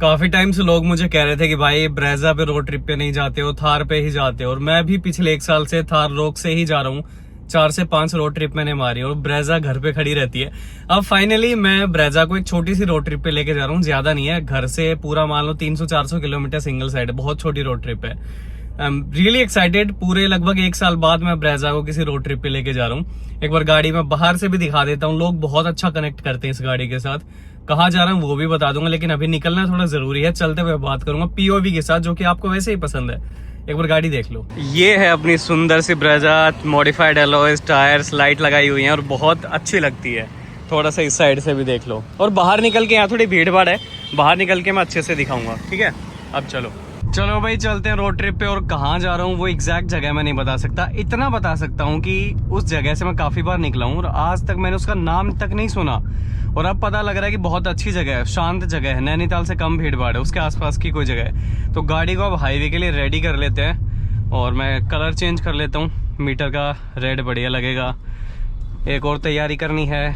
काफी टाइम से लोग मुझे कह रहे थे कि भाई ब्रेजा पे रोड ट्रिप पे नहीं जाते हो, थार पे ही जाते हो। और मैं भी पिछले 1 साल से थार रोक से ही जा रहा हूँ। 4 से 5 रोड ट्रिप मैंने मारी और ब्रेजा घर पे खड़ी रहती है। अब फाइनली मैं ब्रेजा को एक छोटी सी रोड ट्रिप पे लेके जा रहा हूँ। ज्यादा नहीं है, घर से पूरा मान लो 300-400 किलोमीटर सिंगल साइड है, बहुत छोटी रोड ट्रिप है। I am really excited. पूरे लगभग 1 साल बाद मैं ब्रेजा को किसी रोड ट्रिप पे लेके जा रहा हूँ। एक बार गाड़ी में बाहर से भी दिखा देता हूँ, लोग बहुत अच्छा कनेक्ट करते हैं इस गाड़ी के साथ। कहाँ जा रहा हूँ वो भी बता दूंगा, लेकिन अभी निकलना थोड़ा जरूरी है। चलते हुए बात करूंगा पीओवी के साथ, जो कि आपको वैसे ही पसंद है। एक बार गाड़ी देख लो। ये है अपनी सुंदर सी Brezza, modified alloys, tyres, light लगाई हुई है और बहुत अच्छी लगती है। थोड़ा सा इस साइड से भी देख लो। और बाहर निकल के, यहाँ थोड़ी भीड़ भाड़ है, बाहर निकल के मैं अच्छे से दिखाऊंगा। ठीक है, अब चलो भाई चलते हैं रोड ट्रिप पे। और कहाँ जा रहा हूँ वो एग्जैक्ट जगह मैं नहीं बता सकता। इतना बता सकता हूँ कि उस जगह से मैं काफी बार निकला हूँ और आज तक मैंने उसका नाम तक नहीं सुना। और अब पता लग रहा है कि बहुत अच्छी जगह है, शांत जगह है, नैनीताल से कम भीड़ भाड़ है, उसके आसपास की कोई जगह है। तो गाड़ी को अब हाईवे के लिए रेडी कर लेते हैं और मैं कलर चेंज कर लेता हूँ। मीटर का रेड बढ़िया लगेगा। एक और तैयारी करनी है,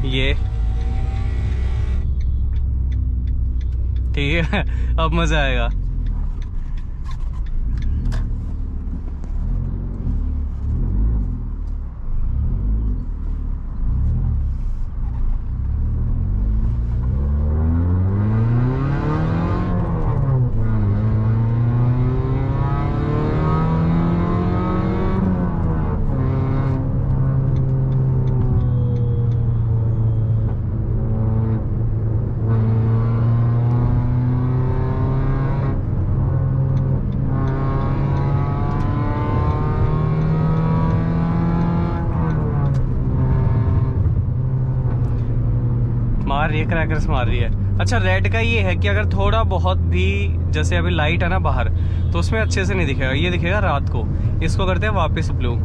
ये ठीक है। अब मजा आएगा। मार रही है, क्रैकर्स मार रही है। अच्छा, रेड का ये है कि अगर थोड़ा बहुत भी, जैसे अभी लाइट है ना बाहर, तो उसमें अच्छे से नहीं दिखेगा, ये दिखेगा रात को। इसको करते हैं वापस ब्लू।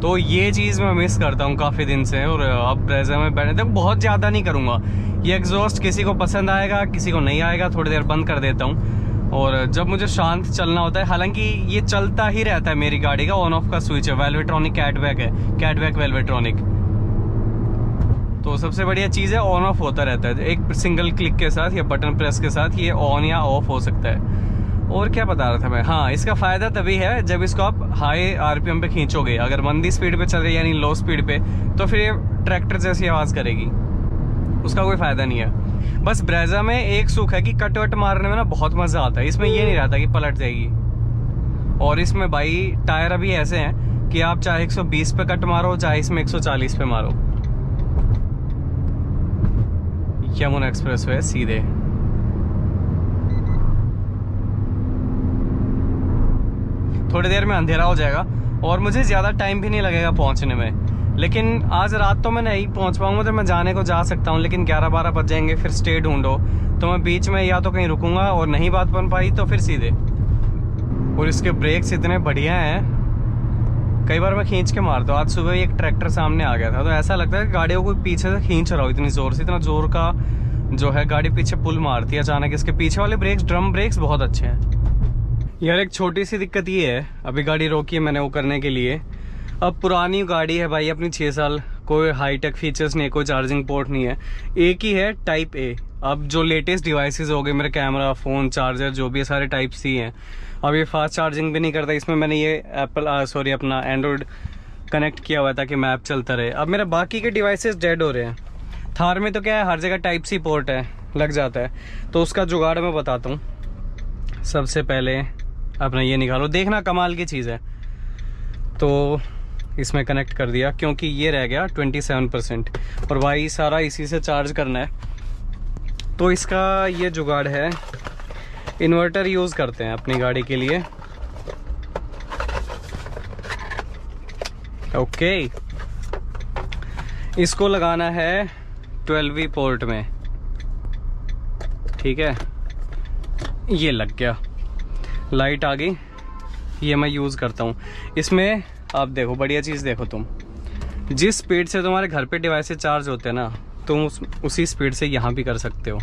तो ये चीज़ मैं मिस करता हूँ काफ़ी दिन से। और अब ब्रेजा में बैठे तो बहुत ज़्यादा नहीं करूँगा। ये एग्जॉस्ट किसी को पसंद आएगा, किसी को नहीं आएगा, थोड़ी देर बंद कर देता हूँ। और जब मुझे शांत चलना होता है, हालांकि ये चलता ही रहता है, मेरी गाड़ी का ऑन ऑफ का स्विच है, वेल्वेट्रॉनिक कैटबैक है, कैटबैक वेल्वेट्रॉनिक। तो सबसे बढ़िया चीज़ है ऑन ऑफ होता रहता है। एक सिंगल क्लिक के साथ या बटन प्रेस के साथ ये ऑन या ऑफ हो सकता है। और क्या बता रहा था मैं, हाँ, इसका फ़ायदा तभी है जब इसको आप हाई आरपीएम पे खींचोगे। अगर मंदी स्पीड पे चल रही है यानी लो स्पीड पे, तो फिर ये ट्रैक्टर जैसी आवाज़ करेगी, उसका कोई फ़ायदा नहीं है। बस ब्रेजा में एक सुख है कि कट वट मारने में ना बहुत मज़ा आता है। इसमें ये नहीं रहता कि पलट जाएगी। और इसमें भाई टायर अभी ऐसे हैं कि आप चाहे 120 पे कट मारो, चाहे इसमें 140 पे मारो। यमुना एक्सप्रेस वे सीधे। थोड़ी देर में अंधेरा हो जाएगा और मुझे ज़्यादा टाइम भी नहीं लगेगा पहुंचने में। लेकिन आज रात तो मैं नहीं पहुंच पाऊंगा, तो मैं जाने को जा सकता हूं, लेकिन 11-12 बज जाएंगे, फिर स्टे ढूंढो। तो मैं बीच में या तो कहीं रुकूंगा और नहीं बात बन पाई तो फिर सीधे। और इसके ब्रेक्स इतने बढ़िया हैं, कई बार मैं खींच के मारता हूँ। आज सुबह एक ट्रैक्टर सामने आ गया था, तो ऐसा लगता है कि गाड़ी को कोई पीछे से खींच रहा हो, इतनी ज़ोर से। इतना ज़ोर का जो है गाड़ी पीछे पुल मारती है अचानक। इसके पीछे वाले ब्रेक्स, ड्रम ब्रेक्स बहुत अच्छे हैं। यार एक छोटी सी दिक्कत ये है, अभी गाड़ी रोकी है मैंने वो करने के लिए। अब पुरानी गाड़ी है भाई अपनी, 6 साल, कोई हाईटेक फीचर्स नहीं है, कोई चार्जिंग पोर्ट नहीं है, एक ही है टाइप ए। अब जो लेटेस्ट डिवाइसेस हो गए, मेरे कैमरा, फ़ोन, चार्जर, जो भी है सारे टाइप सी हैं। अब ये फास्ट चार्जिंग भी नहीं करता। इसमें मैंने ये अपना एंड्रॉयड कनेक्ट किया हुआ था कि मैप चलता रहे। अब मेरे बाकी के डिवाइसेस डेड हो रहे हैं। थार में तो क्या है, हर जगह टाइप सी पोर्ट है, लग जाता है। तो उसका जुगाड़ मैं बताता हूँ। सबसे पहले अपना ये निकालो, देखना कमाल की चीज़ है। तो इसमें कनेक्ट कर दिया, क्योंकि ये रह गया 27% और भाई सारा इसी से चार्ज करना है। तो इसका ये जुगाड़ है, इन्वर्टर यूज़ करते हैं अपनी गाड़ी के लिए। ओके, इसको लगाना है 12V पोर्ट में। ठीक है, ये लग गया, लाइट आ गई। ये मैं यूज़ करता हूँ इसमें। आप देखो बढ़िया चीज़ देखो, तुम जिस स्पीड से तुम्हारे घर पे डिवाइसेस चार्ज होते हैं ना, तुम उसी स्पीड से यहाँ भी कर सकते हो।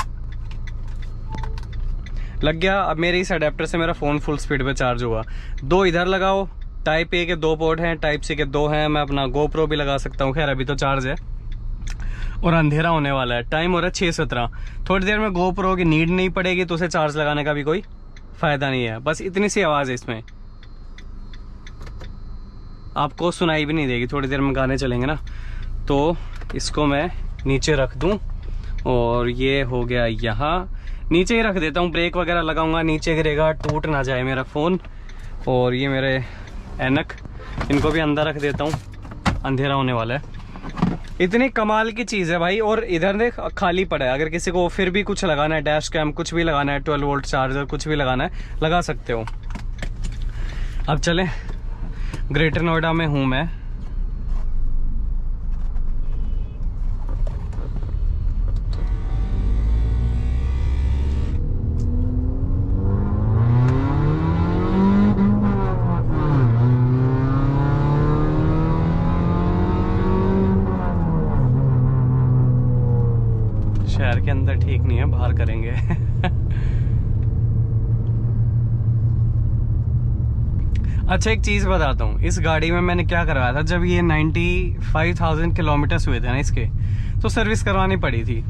लग गया। अब मेरे इस अडेप्टर से मेरा फ़ोन फुल स्पीड पे चार्ज हुआ। 2 इधर लगाओ, टाइप ए के 2 पोर्ट हैं, टाइप सी के 2 हैं। मैं अपना GoPro भी लगा सकता हूँ, खैर अभी तो चार्ज है। और अंधेरा होने वाला है, टाइम हो रहा है 6:17। थोड़ी देर में GoPro की नीड नहीं पड़ेगी तो उसे चार्ज लगाने का भी कोई फ़ायदा नहीं है। बस इतनी सी आवाज़ है इसमें, आपको सुनाई भी नहीं देगी। थोड़ी देर में गाने चलेंगे ना, तो इसको मैं नीचे रख दूँ। और ये हो गया यहाँ, नीचे ही रख देता हूँ। ब्रेक वगैरह लगाऊंगा, नीचे गिरेगा, टूट ना जाए मेरा फ़ोन। और ये मेरे ऐनक, इनको भी अंदर रख देता हूँ, अंधेरा होने वाला है। इतनी कमाल की चीज़ है भाई। और इधर देख खाली पड़ा है, अगर किसी को फिर भी कुछ लगाना है, डैश कैम कुछ भी लगाना है, 12 वोल्ट चार्जर कुछ भी लगाना है, लगा सकते हो। अब चलें, ग्रेटर नोएडा में हूँ मैं। शहर के अंदर ठीक नहीं है, बाहर करेंगे। अच्छा एक चीज़ बताता हूँ, इस गाड़ी में मैंने क्या करवाया था। जब ये 95,000 किलोमीटर्स हुए थे ना इसके, तो सर्विस करवानी पड़ी थी।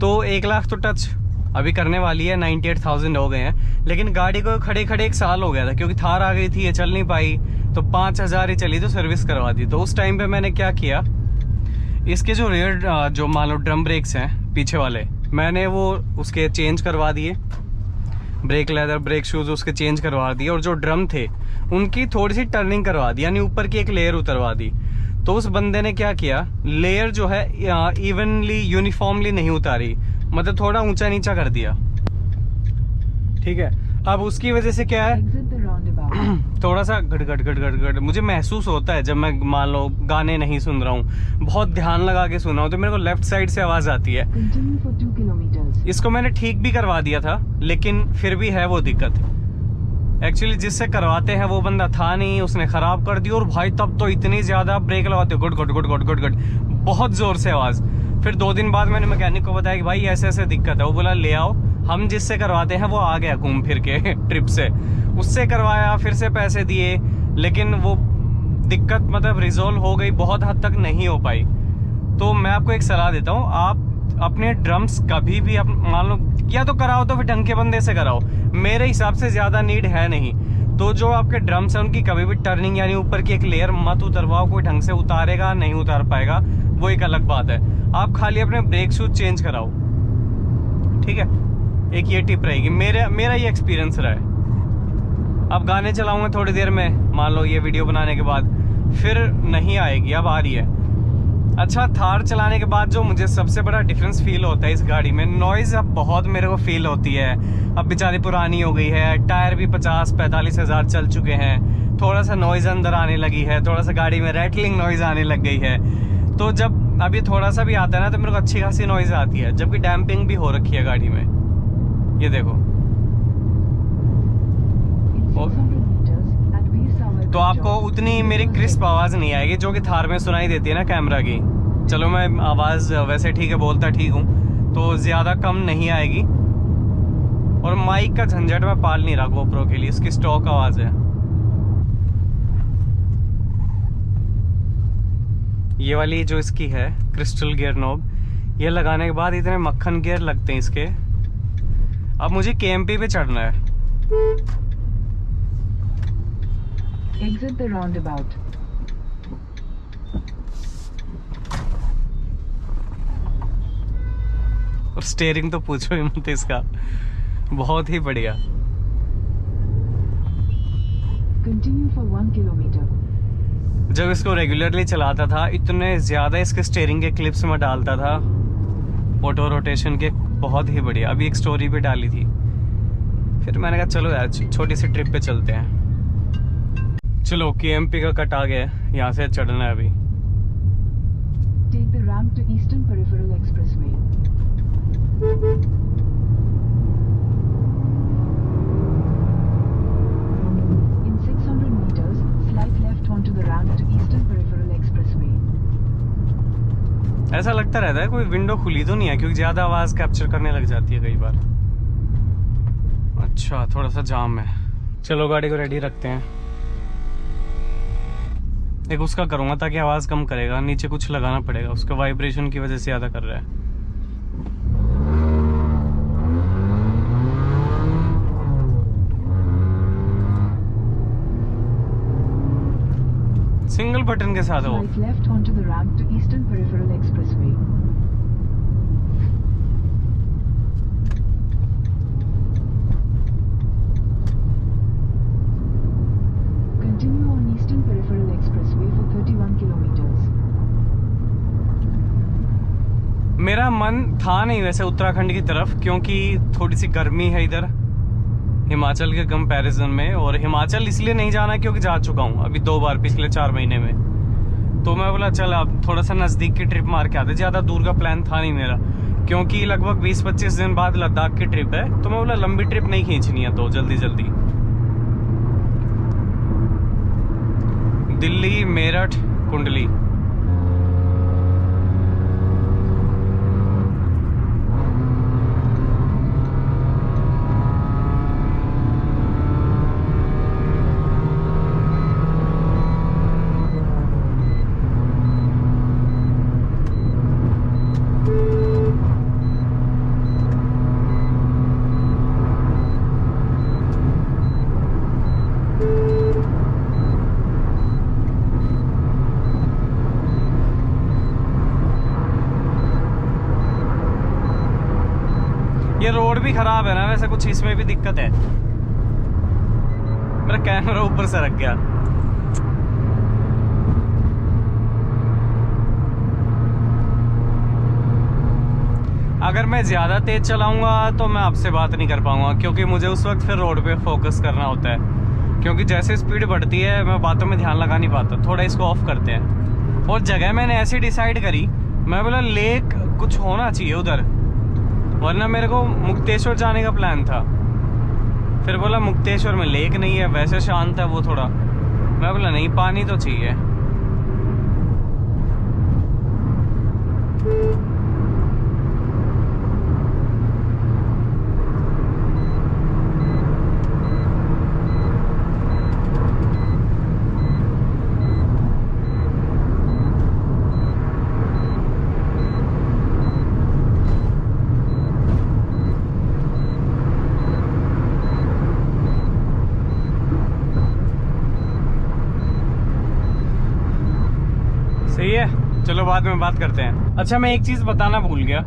तो 1 लाख तो टच अभी करने वाली है, 98,000 हो गए हैं। लेकिन गाड़ी को खड़े खड़े 1 साल हो गया था, क्योंकि थार आ गई थी, ये चल नहीं पाई, तो 5,000 ही चली तो सर्विस करवा दी। तो उस टाइम पे मैंने क्या किया, इसके जो रेयर जो मान लो ड्रम ब्रेक्स हैं पीछे वाले, मैंने वो उसके चेंज करवा दिए। ब्रेक लेदर, ब्रेक शूज़ उसके चेंज करवा दिए। और जो ड्रम थे उनकी थोड़ी सी टर्निंग करवा दी, यानी ऊपर की एक लेयर उतरवा दी। तो उस बंदे ने क्या किया, लेयर जो है इवनली यूनिफॉर्मली नहीं उतारी, मतलब थोड़ा ऊंचा नीचा कर दिया। ठीक है, अब उसकी वजह से क्या है, थोड़ा सा गड़ मुझे महसूस होता है जब मैं मान लो गाने नहीं सुन रहा हूँ, बहुत ध्यान लगा के सुन रहा हूँ, तो मेरे को लेफ्ट साइड से आवाज आती है। इसको मैंने ठीक भी करवा दिया था, लेकिन फिर भी है वो दिक्कत। एक्चुअली जिससे करवाते हैं वो बंदा था नहीं, उसने खराब कर दी। और भाई तब तो इतनी ज्यादा ब्रेक लगाते हो, good good good good good good, बहुत जोर से आवाज। फिर 2 दिन बाद मैंने मैकेनिक को बताया कि भाई ऐसे ऐसे दिक्कत है। वो बोला ले आओ, हम जिससे करवाते हैं वो आ गया घूम फिर के ट्रिप से, उससे करवाया, फिर से पैसे दिए, लेकिन वो दिक्कत मतलब रिजोल्व हो गई, बहुत हद तक नहीं हो पाई। तो मैं आपको एक सलाह देता हूँ, आप अपने ड्रम्स कभी भी मान लो या तो कराओ तो फिर ढंग के बंदे से कराओ, मेरे हिसाब से ज्यादा नीड है नहीं। तो जो आपके ड्रम्स हैं उनकी कभी भी टर्निंग यानी ऊपर की एक लेयर मत उतरवाओ। कोई ढंग से उतारेगा नहीं उतार पाएगा, वो एक अलग बात है। आप खाली अपने ब्रेक शूज चेंज कराओ, ठीक है। एक ये टिप रहेगी, मेरा ये एक्सपीरियंस रहा है। अब गाने चलाऊंगा थोड़ी देर में, मान लो ये वीडियो बनाने के बाद, फिर नहीं आएगी, अब आ रही है। अच्छा, थार चलाने के बाद जो मुझे सबसे बड़ा डिफरेंस फील होता है इस गाड़ी में, नॉइज़ अब बहुत मेरे को फील होती है। अब बेचारी पुरानी हो गई है, टायर भी 50-45 हज़ार चल चुके हैं, थोड़ा सा नॉइज़ अंदर आने लगी है, थोड़ा सा गाड़ी में रैटलिंग नॉइज़ आने लग गई है। तो जब अब ये थोड़ा सा भी आता है ना, तो मेरे को अच्छी खासी नॉइज़ आती है, जबकि डैम्पिंग भी हो रखी है गाड़ी में। ये देखो, तो आपको उतनी मेरी क्रिस्प आवाज़ नहीं आएगी जो कि थार में सुनाई देती है ना कैमरा की। चलो मैं आवाज़ वैसे ठीक है, बोलता ठीक हूँ, तो ज़्यादा कम नहीं आएगी। और माइक का झंझट में पाल नहीं रहा GoPro के लिए, इसकी स्टॉक आवाज़ है। ये वाली जो इसकी है क्रिस्टल गियर नॉब, ये लगाने के बाद इतने मक्खन गियर लगते हैं इसके। अब मुझे KMP पे चढ़ना है। Exit the roundabout. और स्टीयरिंग तो पूछो ही मत इसका, बहुत ही बढ़िया। Continue for 1 kilometer. जब इसको रेगुलरली चलाता था, इतने ज्यादा इसके स्टीयरिंग के क्लिप्स में डालता था, ऑटो रोटेशन के, बहुत ही बढ़िया। अभी एक स्टोरी पे डाली थी, फिर मैंने कहा चलो यार छोटी सी ट्रिप पे चलते हैं। चलो KMP का कट आ गया, यहाँ से चढ़ना है अभी। Take the ramp to Eastern Peripheral Expressway. In 600 meters, slide left onto the ramp to Eastern Peripheral Expressway. ऐसा लगता रहता है कोई विंडो खुली तो नहीं है, क्योंकि ज्यादा आवाज कैप्चर करने लग जाती है कई बार। अच्छा थोड़ा सा जाम है, चलो गाड़ी को रेडी रखते हैं। एक उसका करूंगा ताकि आवाज कम करेगा, नीचे कुछ लगाना पड़ेगा, उसका वाइब्रेशन की वजह से ज्यादा कर रहा है। सिंगल बटन के साथ हो। Slight left onto the ramp to Eastern Peripheral Expressway. Continue on Eastern Peripheral Expressway for 31 kilometers. मेरा मन था नहीं वैसे उत्तराखंड की तरफ, क्योंकि थोड़ी सी गर्मी है इधर हिमाचल के कंपैरिजन में, और हिमाचल इसलिए नहीं जाना क्योंकि जा चुका हूँ अभी 2 बार पिछले 4 महीने में। तो मैं बोला चल अब थोड़ा सा नज़दीक की ट्रिप मार के आते, ज़्यादा दूर का प्लान था नहीं मेरा, क्योंकि लगभग 20-25 दिन बाद लद्दाख की ट्रिप है। तो मैं बोला लंबी ट्रिप नहीं खींचनी है, तो जल्दी जल्दी दिल्ली मेरठ कुंडली। ये रोड भी खराब है ना वैसे, कुछ इसमें भी दिक्कत है। मेरा कैमरा ऊपर से रख गया। अगर मैं ज्यादा तेज चलाऊंगा तो मैं आपसे बात नहीं कर पाऊंगा, क्योंकि मुझे उस वक्त फिर रोड पे फोकस करना होता है, क्योंकि जैसे स्पीड बढ़ती है मैं बातों में ध्यान लगा नहीं पाता। थोड़ा इसको ऑफ करते हैं। और जगह मैंने ऐसी डिसाइड करी, मैं बोला लेक कुछ होना चाहिए उधर, वरना मेरे को मुक्तेश्वर जाने का प्लान था। फिर बोला मुक्तेश्वर में लेक नहीं है, वैसे शांत है वो थोड़ा। मैं बोला नहीं पानी तो चाहिए। सही है, चलो बाद में बात करते हैं। अच्छा मैं एक चीज बताना भूल गया,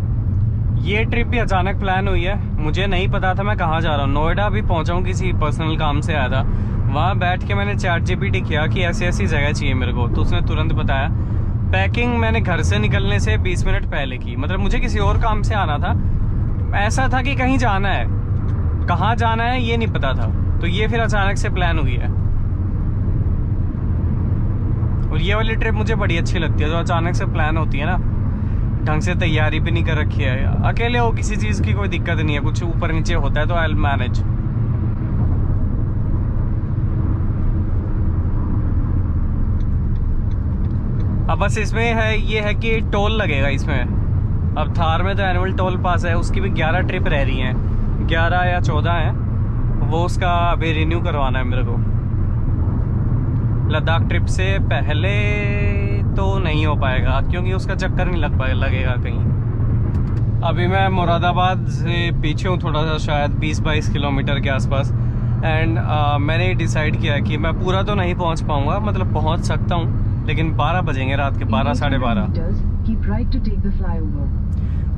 ये ट्रिप भी अचानक प्लान हुई है, मुझे नहीं पता था मैं कहाँ जा रहा हूँ। नोएडा अभी पहुंचा हूँ, किसी पर्सनल काम से आया था। वहां बैठ के मैंने ChatGPT किया कि ऐसी ऐसी जगह चाहिए मेरे को, तो उसने तुरंत बताया। पैकिंग मैंने घर से निकलने से 20 मिनट पहले की, मतलब मुझे किसी और काम से आना था। ऐसा था कि कहीं जाना है, कहाँ जाना है ये नहीं पता था, तो ये फिर अचानक से प्लान हुई है। और ये वाली ट्रिप मुझे बड़ी अच्छी लगती है, जो अचानक से प्लान होती है ना, ढंग से तैयारी भी नहीं कर रखी है। अकेले हो किसी चीज की कोई दिक्कत नहीं है, कुछ ऊपर नीचे होता है तो आई विल मैनेज। अब बस इसमें है ये है कि टोल लगेगा इसमें। अब थार में तो एनुअल टोल पास है, उसकी भी 11 ट्रिप रह रही हैं, 11 या 14 है, वो उसका अभी रिन्यू करवाना है मेरे को। लद्दाख ट्रिप से पहले तो नहीं हो पाएगा, क्योंकि उसका चक्कर नहीं लगेगा कहीं। अभी मैं मुरादाबाद से पीछे हूँ थोड़ा सा, शायद 20-22 किलोमीटर के आसपास। एंड मैंने डिसाइड किया कि मैं पूरा तो नहीं पहुँच पाऊँगा, मतलब पहुँच सकता हूँ, लेकिन 12 बजेंगे रात के, 12-12:30।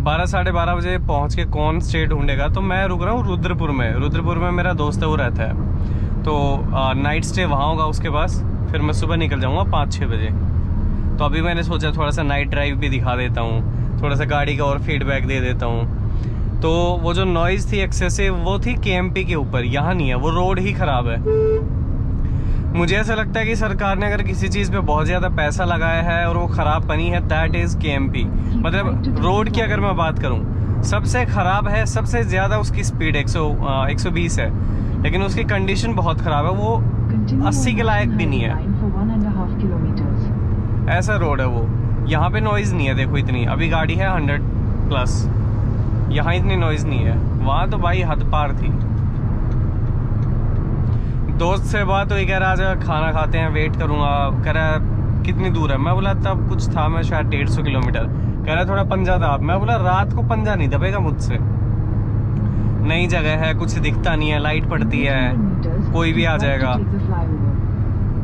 12-12:30 बजे पहुँच के कौन स्टे ढूंढेगा। तो मैं रुक रहा हूँ रुद्रपुर में। रुद्रपुर में मेरा दोस्त है, वो रहता है, तो नाइट स्टे वहाँ होगा उसके पास। फिर मैं सुबह निकल जाऊँगा 5-6 बजे। तो अभी मैंने सोचा थोड़ा सा नाइट ड्राइव भी दिखा देता हूँ, थोड़ा सा गाड़ी का और फीडबैक दे देता हूँ। तो वो जो नॉइज़ थी एक्सेसिव, वो थी KMP के ऊपर, यहाँ नहीं है, वो रोड ही ख़राब है। मुझे ऐसा लगता है कि सरकार ने अगर किसी चीज़ पे बहुत ज़्यादा पैसा लगाया है और वो ख़राब बनी है, दैट इज़ KMP। मतलब रोड की अगर मैं बात करूँ, सबसे ख़राब है, सबसे ज़्यादा उसकी स्पीड 120 है, लेकिन उसकी कंडीशन बहुत ख़राब है, वो 80 के लायक भी नहीं है। ऐसा रोड है वो। यहाँ पे नॉइज़ नहीं है, देखो इतनी, अभी गाड़ी है 100+, यहाँ इतनी नॉइज़ नहीं है, वहाँ तो भाई हद पार थी। दोस्त से बात हुई, कह रहा आजा खाना खाते हैं, वेट करूँगा। कह रहा कितनी दूर है, मैं बोला तब कुछ था, मैं शायद 150 किलोमीटर। कह रहा थोड़ा पंजा दाब, मैं बोला रात को पंजा नहीं दबेगा मुझसे, नई जगह है, कुछ दिखता नहीं है, लाइट पड़ती है, कोई भी आ जाएगा।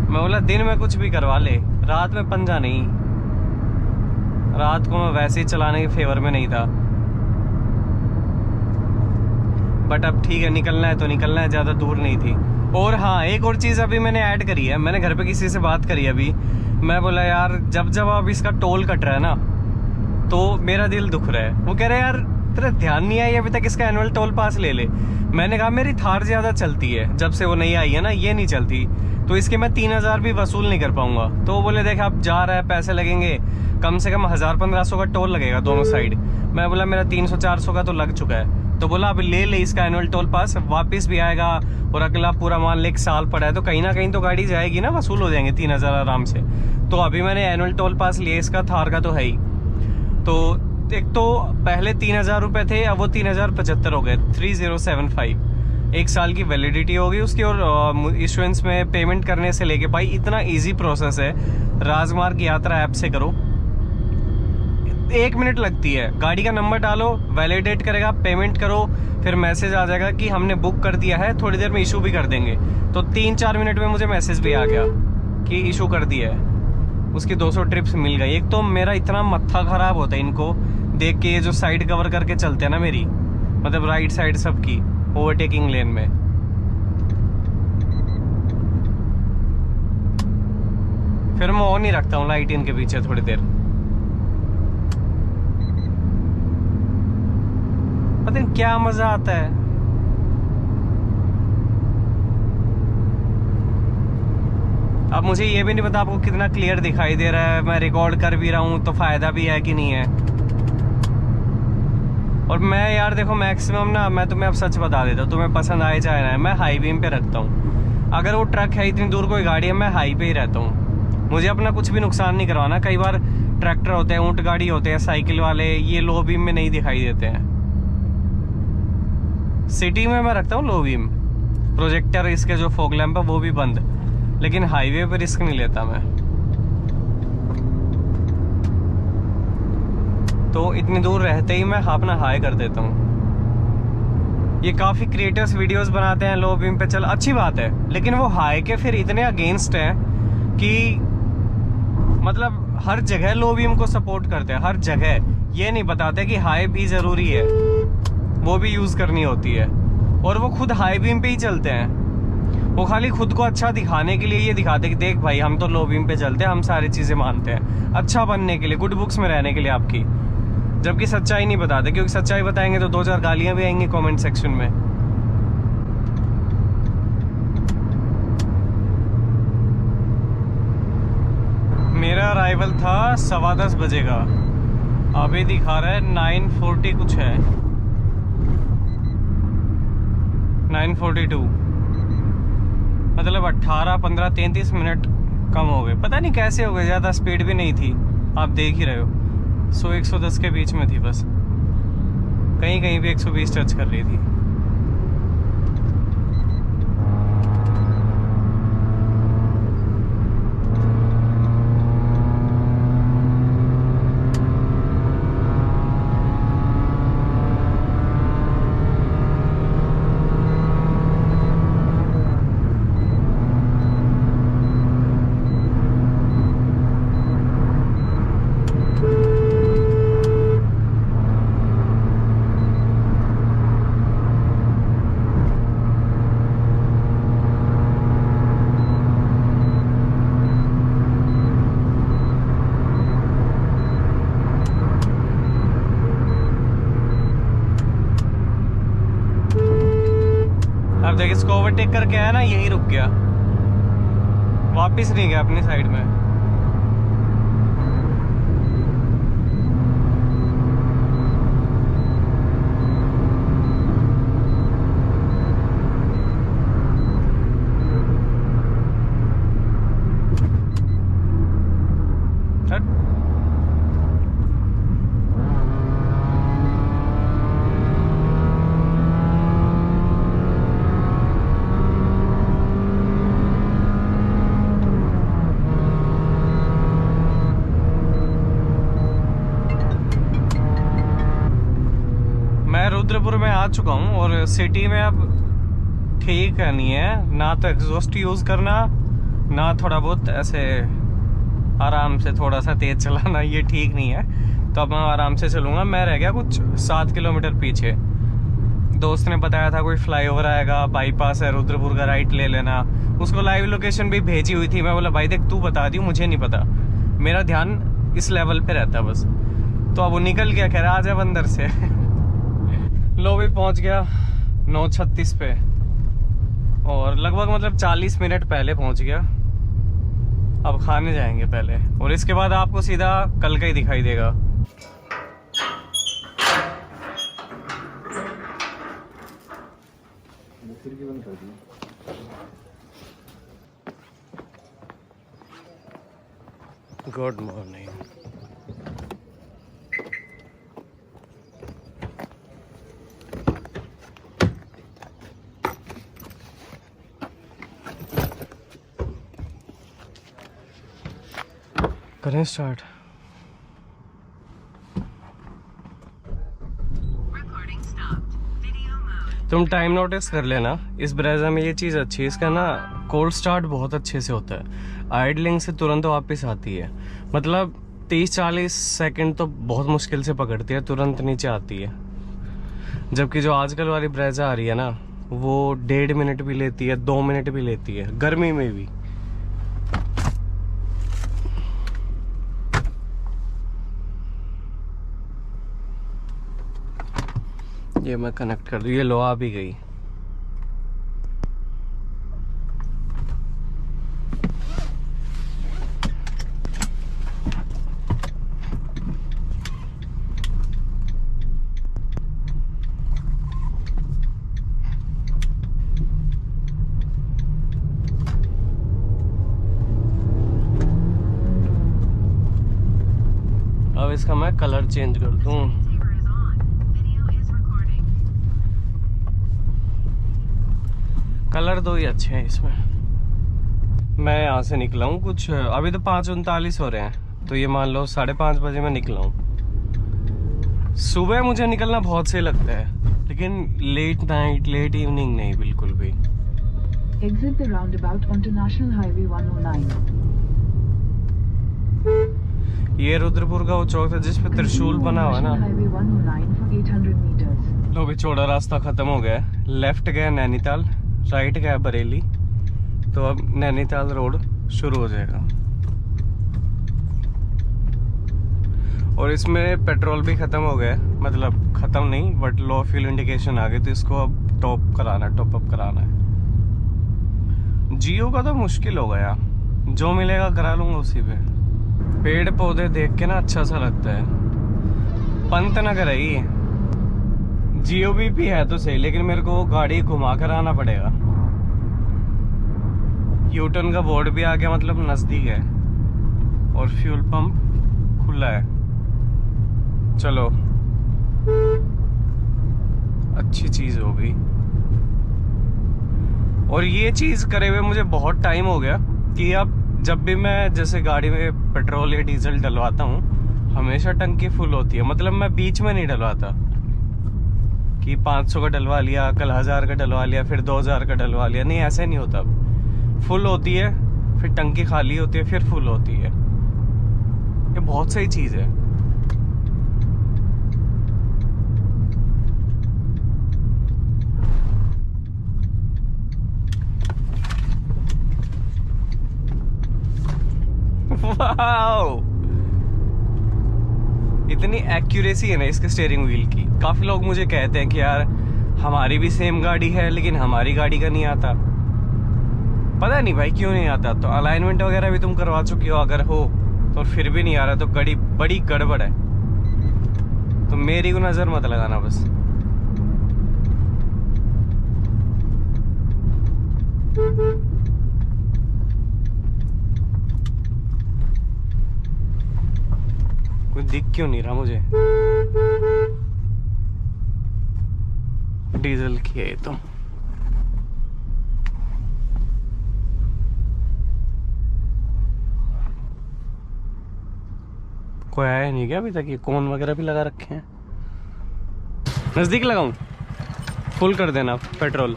मैं बोला दिन में कुछ भी करवा ले, रात में पंजा नहीं। रात को मैं वैसे ही चलाने के फेवर में नहीं था, बट अब ठीक है, निकलना है तो निकलना है, ज़्यादा दूर नहीं थी। और हाँ, एक और चीज़ अभी मैंने ऐड करी है, मैंने घर पे किसी से बात करी अभी। मैं बोला यार जब जब अब इसका टोल कट रहा है ना, तो मेरा दिल दुख रहा है। वो कह रहे यार तेरा ध्यान नहीं आई अभी तक, इसका एनुअल टोल पास ले ले। मैंने कहा मेरी थार ज़्यादा चलती है, जब से वो नहीं आई है ना, ये नहीं चलती, तो इसके मैं 3000 भी वसूल नहीं कर पाऊंगा। तो वो बोले देख अब जा रहा है, पैसे लगेंगे, कम से कम 1000-1500 का टोल लगेगा दोनों साइड। मैं बोला मेरा 300-400 का तो लग चुका है। तो बोला अब ले ले इसका एनुअल टोल पास, वापस भी आएगा, और अगला पूरा मान ले 1 साल पड़ा है, तो कहीं ना कहीं तो गाड़ी जाएगी ना, वसूल हो जाएंगे 3000 आराम से। तो अभी मैंने एनुअल टोल पास लिया, इसका थार का तो है ही। तो एक तो पहले 3000 रुपये थे, अब वो 3075 हो गए, 3075। 1 साल की वैलिडिटी होगी उसकी, और इशुएंस में पेमेंट करने से लेके, भाई इतना इजी प्रोसेस है। राजमार्ग यात्रा ऐप से करो, 1 मिनट लगती है, गाड़ी का नंबर डालो, वैलिडेट करेगा, पेमेंट करो, फिर मैसेज आ जाएगा कि हमने बुक कर दिया है, थोड़ी देर में इशू भी कर देंगे। तो 3-4 मिनट में मुझे मैसेज भी आ गया कि इशू कर दिया है। उसकी 200 ट्रिप्स मिल गई। एक तो मेरा इतना मत्था खराब होता है इनको देख के, ये जो साइड कवर करके चलते हैं ना मेरी, मतलब राइट साइड सबकी ओवरटेकिंग लेन में। फिर मैं ऑन ही रखता हूँ लाइट इनके पीछे थोड़ी देर। पता नहीं क्या मजा आता है। अब मुझे ये भी नहीं पता आपको कितना क्लियर दिखाई दे रहा है, मैं रिकॉर्ड कर भी रहा हूँ तो फायदा भी है कि नहीं है। और मैं यार देखो मैक्सिमम ना, मैं तुम्हें अब सच बता देता हूँ, तुम्हें पसंद आए चाहे ना, मैं हाई बीम पे रखता हूँ। अगर वो ट्रक है, इतनी दूर कोई गाड़ी है, मैं हाई पे ही रहता हूँ। मुझे अपना कुछ भी नुकसान नहीं करवाना। कई बार ट्रैक्टर होते हैं, ऊंट गाड़ी होते हैं, साइकिल वाले, ये लो बीम में नहीं दिखाई देते हैं। सिटी में मैं रखता हूँ लो बीम, प्रोजेक्टर इसके जो फॉग लैंप है वो भी बंद, लेकिन हाईवे पर रिस्क नहीं लेता मैं। तो इतनी दूर रहते ही मैं अपना हाई कर देता हूँ। ये काफ़ी क्रिएटर्स वीडियोस बनाते हैं लो बीम पे, चल अच्छी बात है, लेकिन वो हाई के फिर इतने अगेंस्ट हैं कि मतलब हर जगह लो बीम को सपोर्ट करते हैं, हर जगह। ये नहीं बताते कि हाई भी ज़रूरी है, वो भी यूज़ करनी होती है। और वो खुद हाई बीम पे ही चलते हैं। वो खाली खुद को अच्छा दिखाने के लिए ये दिखाते कि देख भाई हम तो लो बीम पे चलते हैं, हम सारी चीज़ें मानते हैं, अच्छा बनने के लिए, गुड बुक्स में रहने के लिए आपकी। जबकि सच्चाई नहीं बताते, क्योंकि सच्चाई बताएंगे तो 2-4 गालियां भी आएंगी कमेंट सेक्शन में। मेरा अराइवल था 10:15 बजे का, अभी दिखा रहा है 9:40 कुछ है, 9:42, मतलब 18, 15, 33 मिनट कम हो गए। पता नहीं कैसे हो गए, ज़्यादा स्पीड भी नहीं थी, आप देख ही रहे हो। 100-110 के बीच में थी बस, कहीं कहीं भी 120 टच कर रही थी। अब देख, इसको ओवरटेक करके आया ना, यही रुक गया, वापस नहीं गया अपनी साइड में। रुद्रपुर में आ चुका हूँ और सिटी में अब ठीक है नहीं है, ना तो एग्जॉस्ट यूज करना, ना थोड़ा बहुत ऐसे आराम से थोड़ा सा तेज चलाना, ये ठीक नहीं है। तो अब मैं आराम से चलूंगा। मैं रह गया कुछ 7 किलोमीटर पीछे। दोस्त ने बताया था कोई फ्लाईओवर आएगा, बाईपास है रुद्रपुर का, राइट ले लेना। उसको लाइव लोकेशन भी भेजी हुई थी। मैं बोला भाई देख तू बता दी, मुझे नहीं पता, मेरा ध्यान इस लेवल पे रहता बस। तो अब वो निकल गया, कह रहा आ जा बंदर से। लो भी पहुंच गया 9:36 पे, और लगभग मतलब 40 मिनट पहले पहुंच गया। अब खाने जाएंगे पहले, और इसके बाद आपको सीधा कल का ही दिखाई देगा। Good morning. करें स्टार्ट। तुम टाइम नोटिस कर लेना, इस ब्रेजा में ये चीज़ अच्छी है, इसका ना कोल्ड स्टार्ट बहुत अच्छे से होता है। आइडलिंग से तुरंत वापस आती है, मतलब 30-40 सेकंड तो बहुत मुश्किल से पकड़ती है, तुरंत नीचे आती है। जबकि जो आजकल वाली ब्रेजा आ रही है ना, वो 1.5 मिनट भी लेती है, 2 मिनट भी लेती है, गर्मी में भी। ये मैं कनेक्ट कर दूँ, ये लो आ भी गई। अब इसका मैं कलर चेंज कर दूँ। कलर दो ही अच्छे हैं इसमें। मैं यहाँ से निकला हूँ कुछ, अभी तो 5:39 हो रहे हैं, तो ये मान लो 5:30 बजे मैं निकला हूँ। सुबह मुझे निकलना बहुत सही लगता है, लेकिन लेट नाइट, लेट इवनिंग नहीं, बिल्कुल भी। Exit the roundabout onto National Highway 109. ये रुद्रपुर का वो चौक था जिस पे त्रिशूल बना हुआ है ना। National Highway 109 for 800 meters. लो भी चौड़ा रास्ता खत्म हो गया है। लेफ्ट गया नैनीताल, राइट गया बरेली, तो अब नैनीताल रोड शुरू हो जाएगा। और इसमें पेट्रोल भी खत्म हो गया, मतलब खत्म नहीं बट लो फ्यूल इंडिकेशन आ गई, तो इसको अब टॉप अप कराना है। जियो का तो मुश्किल हो गया, जो मिलेगा करा लूंगा उसी पे। पेड़ पौधे देख के ना अच्छा सा लगता है। पंतनगर है ये, जियो भी है तो सही, लेकिन मेरे को गाड़ी घुमा कर आना पड़ेगा। यूटर्न का बोर्ड भी आ गया, मतलब नजदीक है, और फ्यूल पंप खुला है। चलो अच्छी चीज हो गई। और ये चीज करे हुए मुझे बहुत टाइम हो गया कि अब जब भी मैं जैसे गाड़ी में पेट्रोल या डीजल डलवाता हूँ, हमेशा टंकी फुल होती है। मतलब मैं बीच में नहीं डलवाता कि 500 का डलवा लिया, कल 1000 का डलवा लिया, फिर 2000 का डलवा लिया, नहीं ऐसे नहीं होता। फुल होती है, फिर टंकी खाली होती है, फिर फुल होती है। ये बहुत सही चीज है। वाओ! इतनी एक्यूरेसी है ना इसके स्टीयरिंग व्हील की। काफी लोग मुझे कहते हैं कि यार हमारी भी सेम गाड़ी है, लेकिन हमारी गाड़ी का नहीं आता। पता नहीं भाई क्यों नहीं आता। तो अलाइनमेंट वगैरह भी तुम करवा चुकी हो, अगर हो तो फिर भी नहीं आ रहा, तो बड़ी गड़बड़ है। तो मेरी को नजर मत लगाना बस। कोई दिख क्यों नहीं रहा मुझे? डीजल की है ये तो। कोई आया नहीं क्या अभी तक? ये कोन वगैरह भी लगा रखे हैं। नज़दीक लगाऊं? फुल कर देना पेट्रोल।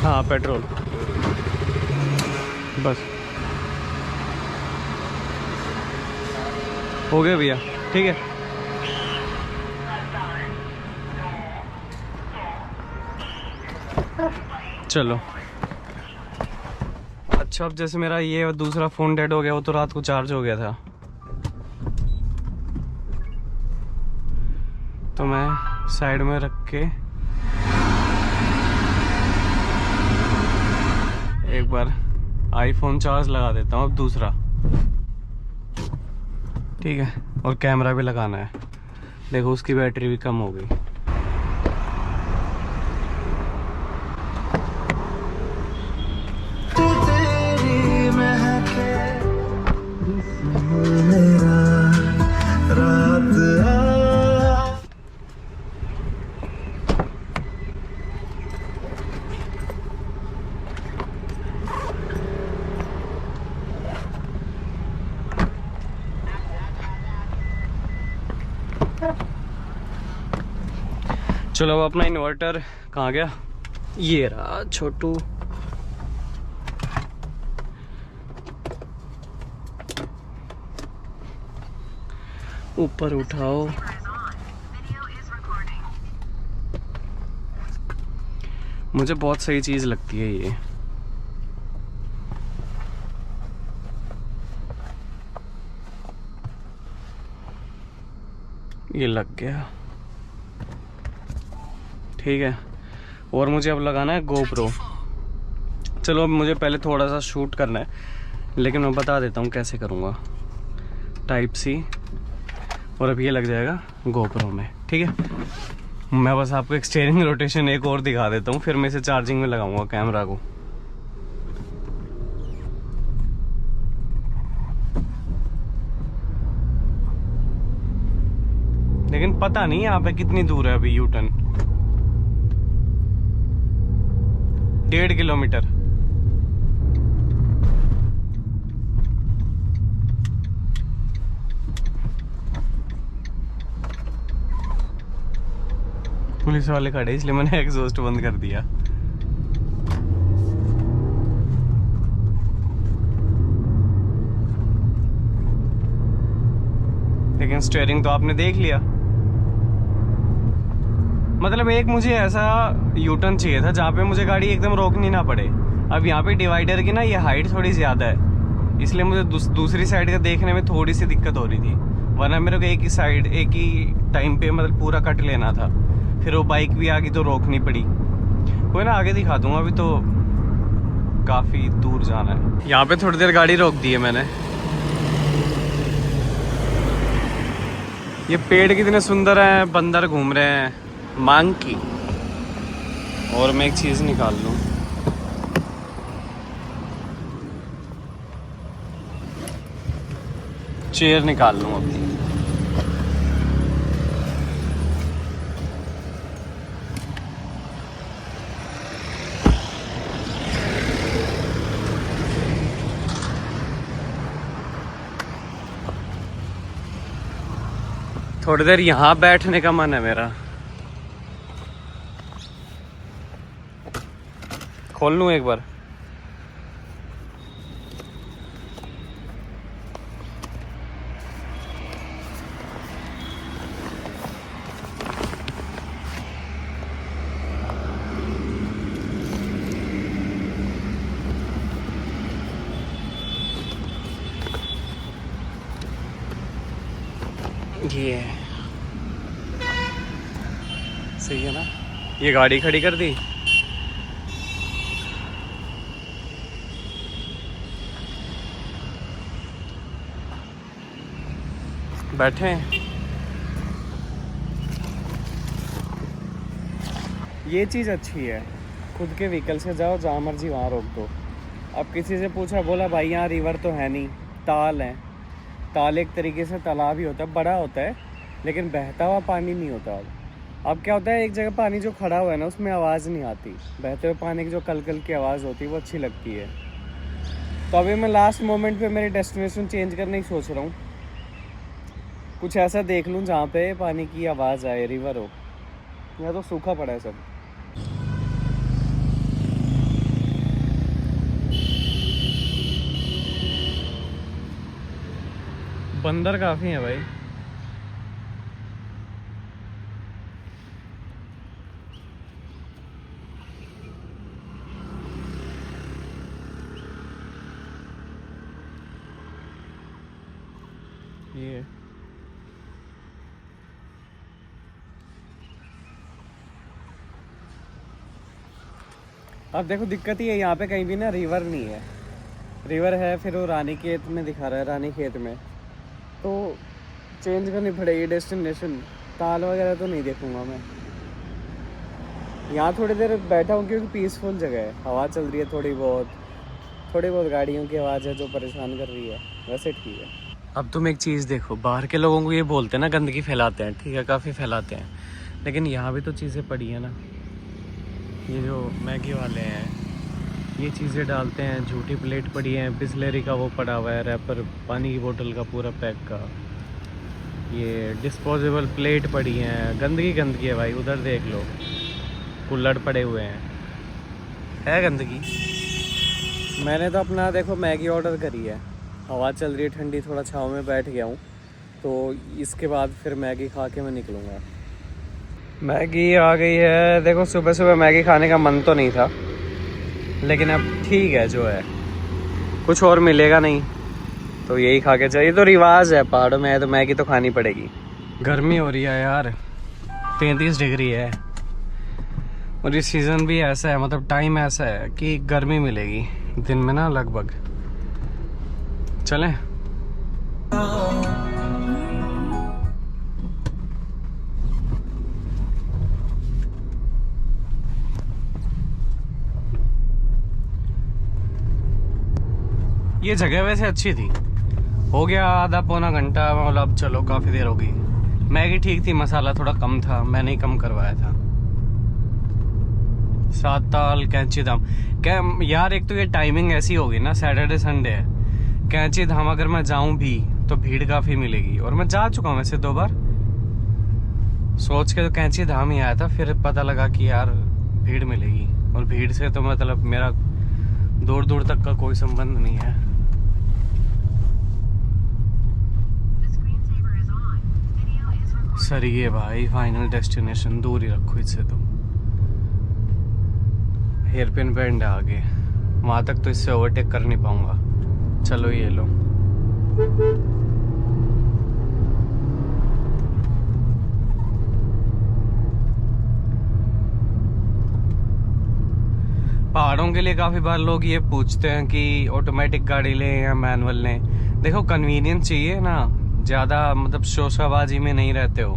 हाँ पेट्रोल बस हो गया भैया, ठीक है। चलो अच्छा, अब जैसे मेरा ये दूसरा फ़ोन डेड हो गया, वो तो रात को चार्ज हो गया था, तो मैं साइड में रख के एक बार आईफोन चार्ज लगा देता हूँ अब दूसरा, ठीक है। और कैमरा भी लगाना है, देखो उसकी बैटरी भी कम हो गई। चलो अब अपना इन्वर्टर कहाँ गया, ये रहा छोटू। ऊपर उठाओ, मुझे बहुत सही चीज लगती है ये लग गया, ठीक है। और मुझे अब लगाना है गोप्रो। चलो अब मुझे पहले थोड़ा सा शूट करना है, लेकिन मैं बता देता हूँ कैसे करूँगा। टाइप सी, और अब ये लग जाएगा गोप्रो में, ठीक है। मैं बस आपको एक स्टीयरिंग रोटेशन एक और दिखा देता हूँ, फिर मैं इसे चार्जिंग में लगाऊंगा कैमरा को। लेकिन पता नहीं यहाँ पे कितनी दूर है अभी यू टर्न, 1.5 किलोमीटर। पुलिस वाले खड़े इसलिए मैंने एग्जॉस्ट बंद कर दिया। लेकिन स्टीयरिंग तो आपने देख लिया। मतलब एक मुझे ऐसा यू टर्न चाहिए था जहाँ पे मुझे गाड़ी एकदम रोकनी ना पड़े। अब यहाँ पे डिवाइडर की ना ये हाइट थोड़ी ज़्यादा है, इसलिए मुझे दूसरी साइड का देखने में थोड़ी सी दिक्कत हो रही थी, वरना मेरे को एक ही साइड एक ही टाइम पे मतलब पूरा कट लेना था। फिर वो बाइक भी आ गई तो रोकनी पड़ी। कोई ना, आगे दिखा दूंगा, अभी तो काफ़ी दूर जाना है। यहाँ पे थोड़ी देर गाड़ी रोक दी है मैंने। ये पेड़ कितने सुंदर हैं, बंदर घूम रहे हैं, मांग की। और मैं एक चीज़ निकाल लूँ, चेयर निकाल लूँ अपनी। थोड़ी देर यहाँ बैठने का मन है मेरा। खोल लूँ एक बार? ये सही है ना? ये गाड़ी खड़ी कर दी। बैठे हैं। ये चीज़ अच्छी है, खुद के व्हीकल से जाओ, जहाँ मर्जी वहाँ रोक दो। अब किसी से पूछा, बोला भाई यहाँ रिवर तो है नहीं, ताल है। ताल एक तरीके से तालाब ही होता है, बड़ा होता है लेकिन बहता हुआ पानी नहीं होता। अब क्या होता है, एक जगह पानी जो खड़ा हुआ है ना, उसमें आवाज़ नहीं आती। बहते हुए पानी की जो कल कल की आवाज़ होती है वो अच्छी लगती है। तो अभी मैं लास्ट मोमेंट पे मेरी डेस्टिनेशन चेंज करने की सोच रहा हूँ। कुछ ऐसा देख लूँ जहाँ पे पानी की आवाज़ आए, रिवर हो। यहाँ तो सूखा पड़ा है सब। बंदर काफ़ी है भाई। ये अब देखो दिक्कत ही है, यहाँ पे कहीं भी ना रिवर नहीं है। रिवर है फिर वो रानी खेत में दिखा रहा है, रानी खेत में, तो चेंज करनी पड़ेगी डेस्टिनेशन। ताल वगैरह तो नहीं देखूंगा मैं। यहाँ थोड़ी देर बैठा हूँ क्योंकि पीसफुल जगह है, हवा चल रही है थोड़ी बहुत गाड़ियों की आवाज़ है जो परेशान कर रही है, वैसे ठीक है। अब तुम एक चीज़ देखो, बाहर के लोगों को ये बोलते हैं ना गंदगी फैलाते हैं, ठीक है, काफ़ी फैलाते हैं, लेकिन यहाँ भी तो चीज़ें पड़ी हैं ना। ये जो मैगी वाले हैं ये चीज़ें डालते हैं, झूठी प्लेट पड़ी है, बिस्लेरी का वो पड़ा हुआ है रैपर, पानी की बोतल का पूरा पैक का, ये डिस्पोजेबल प्लेट पड़ी हैं, गंदगी है भाई। उधर देख लो कुल्हड़ पड़े हुए हैं, है गंदगी। मैंने तो अपना देखो मैगी ऑर्डर करी है, हवा चल रही है ठंडी, थोड़ा छाँव में बैठ गया हूँ, तो इसके बाद फिर मैगी खा के मैं निकलूँगा। मैगी आ गई है। देखो सुबह सुबह मैगी खाने का मन तो नहीं था, लेकिन अब ठीक है जो है, कुछ और मिलेगा नहीं तो यही खा के चाहिए। तो रिवाज है पहाड़ों में है तो मैगी तो खानी पड़ेगी। गर्मी हो रही है यार, 33 डिग्री है, और ये सीज़न भी ऐसा है, मतलब टाइम ऐसा है कि गर्मी मिलेगी दिन में ना लगभग। चलें? ये जगह वैसे अच्छी थी। हो गया आधा पौना घंटा, मतलब चलो काफ़ी देर हो गई। मैगी ठीक थी, मसाला थोड़ा कम था, मैंने ही कम करवाया था। 7 ताल कैंची धाम क्या यार, एक तो ये टाइमिंग ऐसी होगी ना, सैटरडे संडे है। कैंची धाम अगर मैं जाऊं भी तो भीड़ काफ़ी मिलेगी, और मैं जा चुका हूँ वैसे 2 बार। सोच के तो कैंची धाम ही आया था, फिर पता लगा कि यार भीड़ मिलेगी, और भीड़ से तो मतलब मेरा दूर दूर तक का कोई संबंध नहीं है। सही है भाई, फाइनल डेस्टिनेशन दूर ही रखो इससे, तो हेयरपिन बैंड है आगे, वहां तक तो इससे ओवरटेक कर नहीं पाऊंगा। चलो ये लो। पहाड़ों के लिए काफ़ी बार लोग ये पूछते हैं कि ऑटोमेटिक गाड़ी लें या मैनुअल लें। देखो कन्वीनियंस चाहिए ना, ज़्यादा मतलब शोशाबाजी में नहीं रहते हो,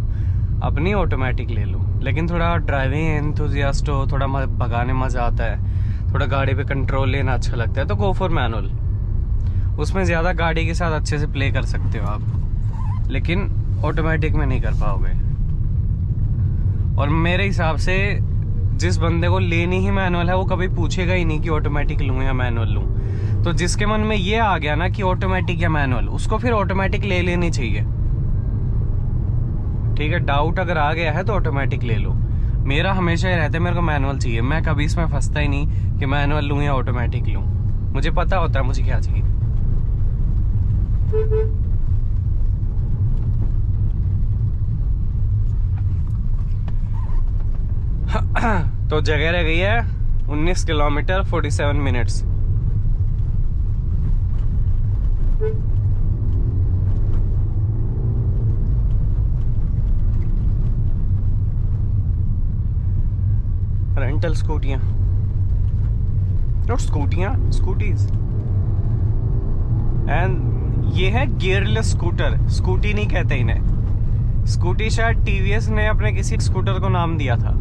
अपनी ऑटोमेटिक ले लो। लेकिन थोड़ा ड्राइविंग एंथुजियास्ट हो, थोड़ा भगाने मज़ा आता है, थोड़ा गाड़ी पे कंट्रोल लेना अच्छा लगता है, तो गो फॉर मैनुअल। उसमें ज़्यादा गाड़ी के साथ अच्छे से प्ले कर सकते हो आप, लेकिन ऑटोमेटिक में नहीं कर पाओगे। और मेरे हिसाब से जिस बंदे को लेनी ही मैनुअल है वो कभी पूछेगा ही नहीं कि ऑटोमेटिक लूँ या मैनुअल लूँ। तो जिसके मन में ये आ गया ना कि ऑटोमेटिक या मैनुअल, उसको फिर ऑटोमेटिक ले लेनी चाहिए। ठीक है, डाउट अगर आ गया है तो ऑटोमेटिक ले लो। मेरा हमेशा ही रहता है मेरे को मैनुअल चाहिए, मैं कभी इसमें फंसता ही नहीं कि मैनुअल लूँ या ऑटोमेटिक लूँ। मुझे पता होता है मुझे क्या चाहिए। तो जगह रह गई है 19 किलोमीटर 47 मिनट्स। रेंटल स्कूटियां, नॉट स्कूटीज, एंड ये है गियरलेस स्कूटर। स्कूटी नहीं कहते इन्हें, स्कूटी शायद टीवीएस ने अपने किसी स्कूटर को नाम दिया था।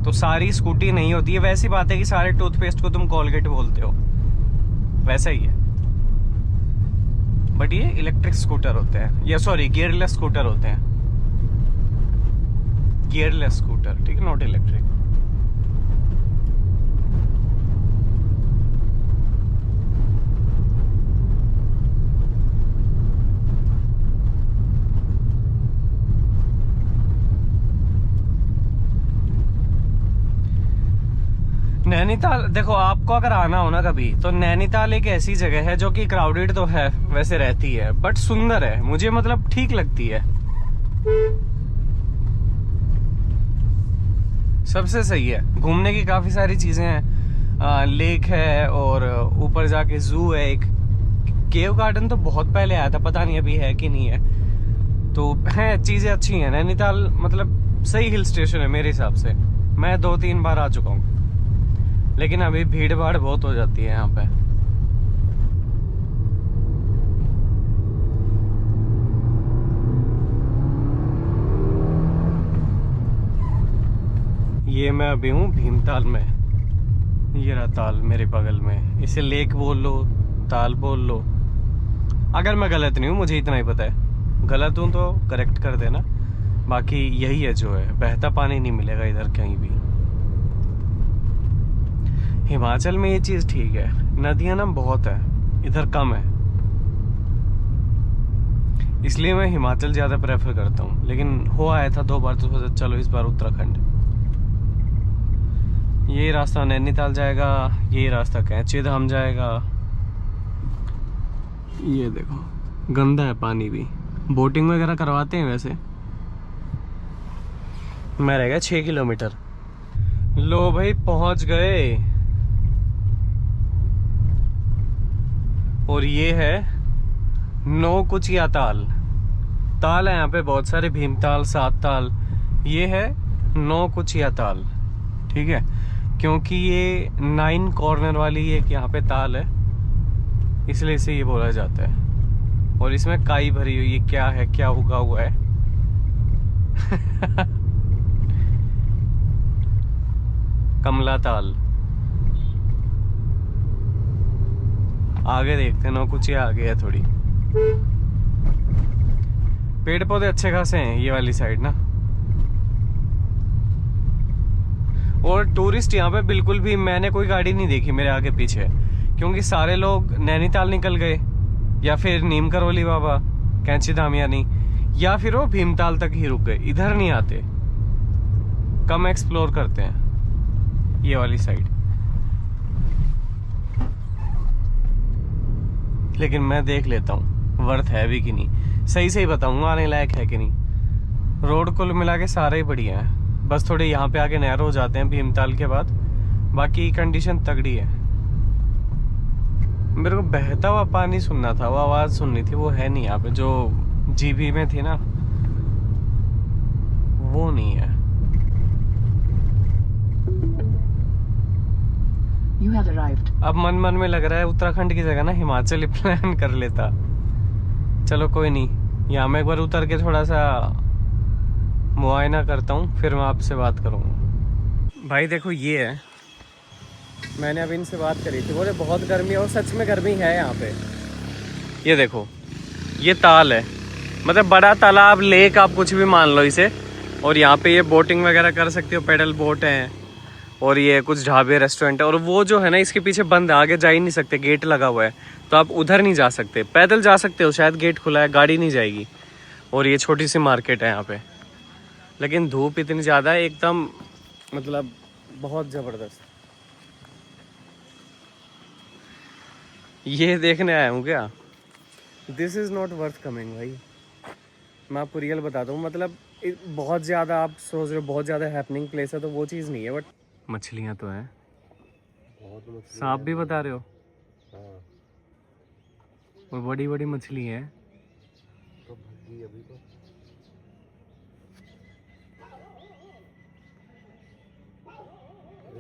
तो सारी स्कूटी नहीं होती है, वैसी बात है कि सारे टूथपेस्ट को तुम कोलगेट बोलते हो, वैसा ही है। बट ये इलेक्ट्रिक स्कूटर होते हैं, या सॉरी गियरलेस स्कूटर होते हैं, गियरलेस स्कूटर, ठीक है, नॉट इलेक्ट्रिक। नैनीताल देखो, आपको अगर आना हो ना कभी, तो नैनीताल एक ऐसी जगह है जो कि क्राउडेड तो है, वैसे रहती है, बट सुंदर है, मुझे मतलब ठीक लगती है, सबसे सही है। घूमने की काफी सारी चीजें हैं, लेक है और ऊपर जाके जू है एक। केव गार्डन तो बहुत पहले आया था, पता नहीं अभी है कि नहीं है, तो है, चीजें अच्छी हैं। नैनीताल मतलब सही हिल स्टेशन है मेरे हिसाब से, मैं 2-3 बार आ चुका हूँ, लेकिन अभी भीड़ भाड़ बहुत हो जाती है यहाँ पे। ये मैं अभी हूँ भीमताल में, ये रहा ताल मेरे बगल में, इसे लेक बोल लो, ताल बोल लो, अगर मैं गलत नहीं हूँ, मुझे इतना ही पता है, गलत हूँ तो करेक्ट कर देना। बाकी यही है जो है, बहता पानी नहीं मिलेगा इधर कहीं भी। हिमाचल में ये चीज ठीक है, नदियां ना बहुत है, इधर कम है, इसलिए मैं हिमाचल ज्यादा प्रेफर करता हूँ। लेकिन हो आया था 2 बार, तो सोचा चलो इस बार उत्तराखंड। ये रास्ता नैनीताल जाएगा, ये रास्ता कैंची धाम जाएगा। ये देखो गंदा है पानी भी, बोटिंग वगैरह करवाते हैं वैसे। मैं रह गया 6 किलोमीटर। लो भाई पहुंच गए, और ये है नौकुचिया ताल। ताल है यहाँ पे बहुत सारे, भीमताल, 7 ताल, ये है नौकुचिया ताल, ठीक है, क्योंकि ये 9 कॉर्नर वाली एक यहाँ पे ताल है, इसलिए इसे ये बोला जाता है। और इसमें काई भरी हुई, ये क्या है, क्या उगा हुआ है कमला ताल। आगे देखते हैं, कुछ ही आगे है थोड़ी, पेड़ पौधे अच्छे खासे हैं ये वाली साइड ना। और टूरिस्ट यहाँ पे बिल्कुल भी, मैंने कोई गाड़ी नहीं देखी मेरे आगे पीछे, क्योंकि सारे लोग नैनीताल निकल गए, या फिर नीम करौली बाबा, कैंची धाम यानी, या फिर वो भीमताल तक ही रुक गए, इधर नहीं आते, कम एक्सप्लोर करते हैं ये वाली साइड। लेकिन मैं देख लेता हूँ वर्थ है भी कि नहीं, सही सही बताऊंगा आने लायक है कि नहीं। रोड कुल मिला के सारे ही बढ़िया हैं, बस थोड़े यहाँ पे आके नैरो हो जाते हैं भीमताल के बाद, बाकी कंडीशन तगड़ी है। मेरे को बहता हुआ पानी सुनना था, वो आवाज सुननी थी, वो है नहीं यहाँ पे, जो जीबी में थी ना वो नहीं है। You have arrived. अब मन मन में लग रहा है उत्तराखंड की जगह ना हिमाचल ही प्लान कर लेता। चलो कोई नहीं, यहाँ मैं एक बार उतर के थोड़ा सा मुआयना करता हूँ, फिर मैं आपसे बात करूँगा। भाई देखो ये है, मैंने अभी इनसे बात करी थी, बोले बहुत गर्मी है, और सच में गर्मी है यहाँ पे। ये देखो ये ताल है, मतलब बड़ा तालाब, लेक, आप कुछ भी मान लो इसे, और यहाँ पे ये बोटिंग वगैरह कर सकते हो, पेडल बोट हैं, और ये कुछ ढाबे, रेस्टोरेंट है। और वो जो है ना इसके पीछे बंद है, आगे जा ही नहीं सकते, गेट लगा हुआ है, तो आप उधर नहीं जा सकते, पैदल जा सकते हो, शायद गेट खुला है, गाड़ी नहीं जाएगी। और ये छोटी सी मार्केट है यहाँ पे, लेकिन धूप इतनी ज़्यादा है एकदम, मतलब बहुत ज़बरदस्त। ये देखने आया हूँ क्या? This is not worth coming भाई, मैं आपको रियल बताता हूँ, मतलब बहुत ज़्यादा आप सोच रहे हो बहुत ज़्यादा हैपनिंग प्लेस है, तो वो चीज़ नहीं है, बट मछलियाँ तो हैं, सांप भी बता रहे हो? हाँ। और बड़ी बड़ी मछली है तो अभी तो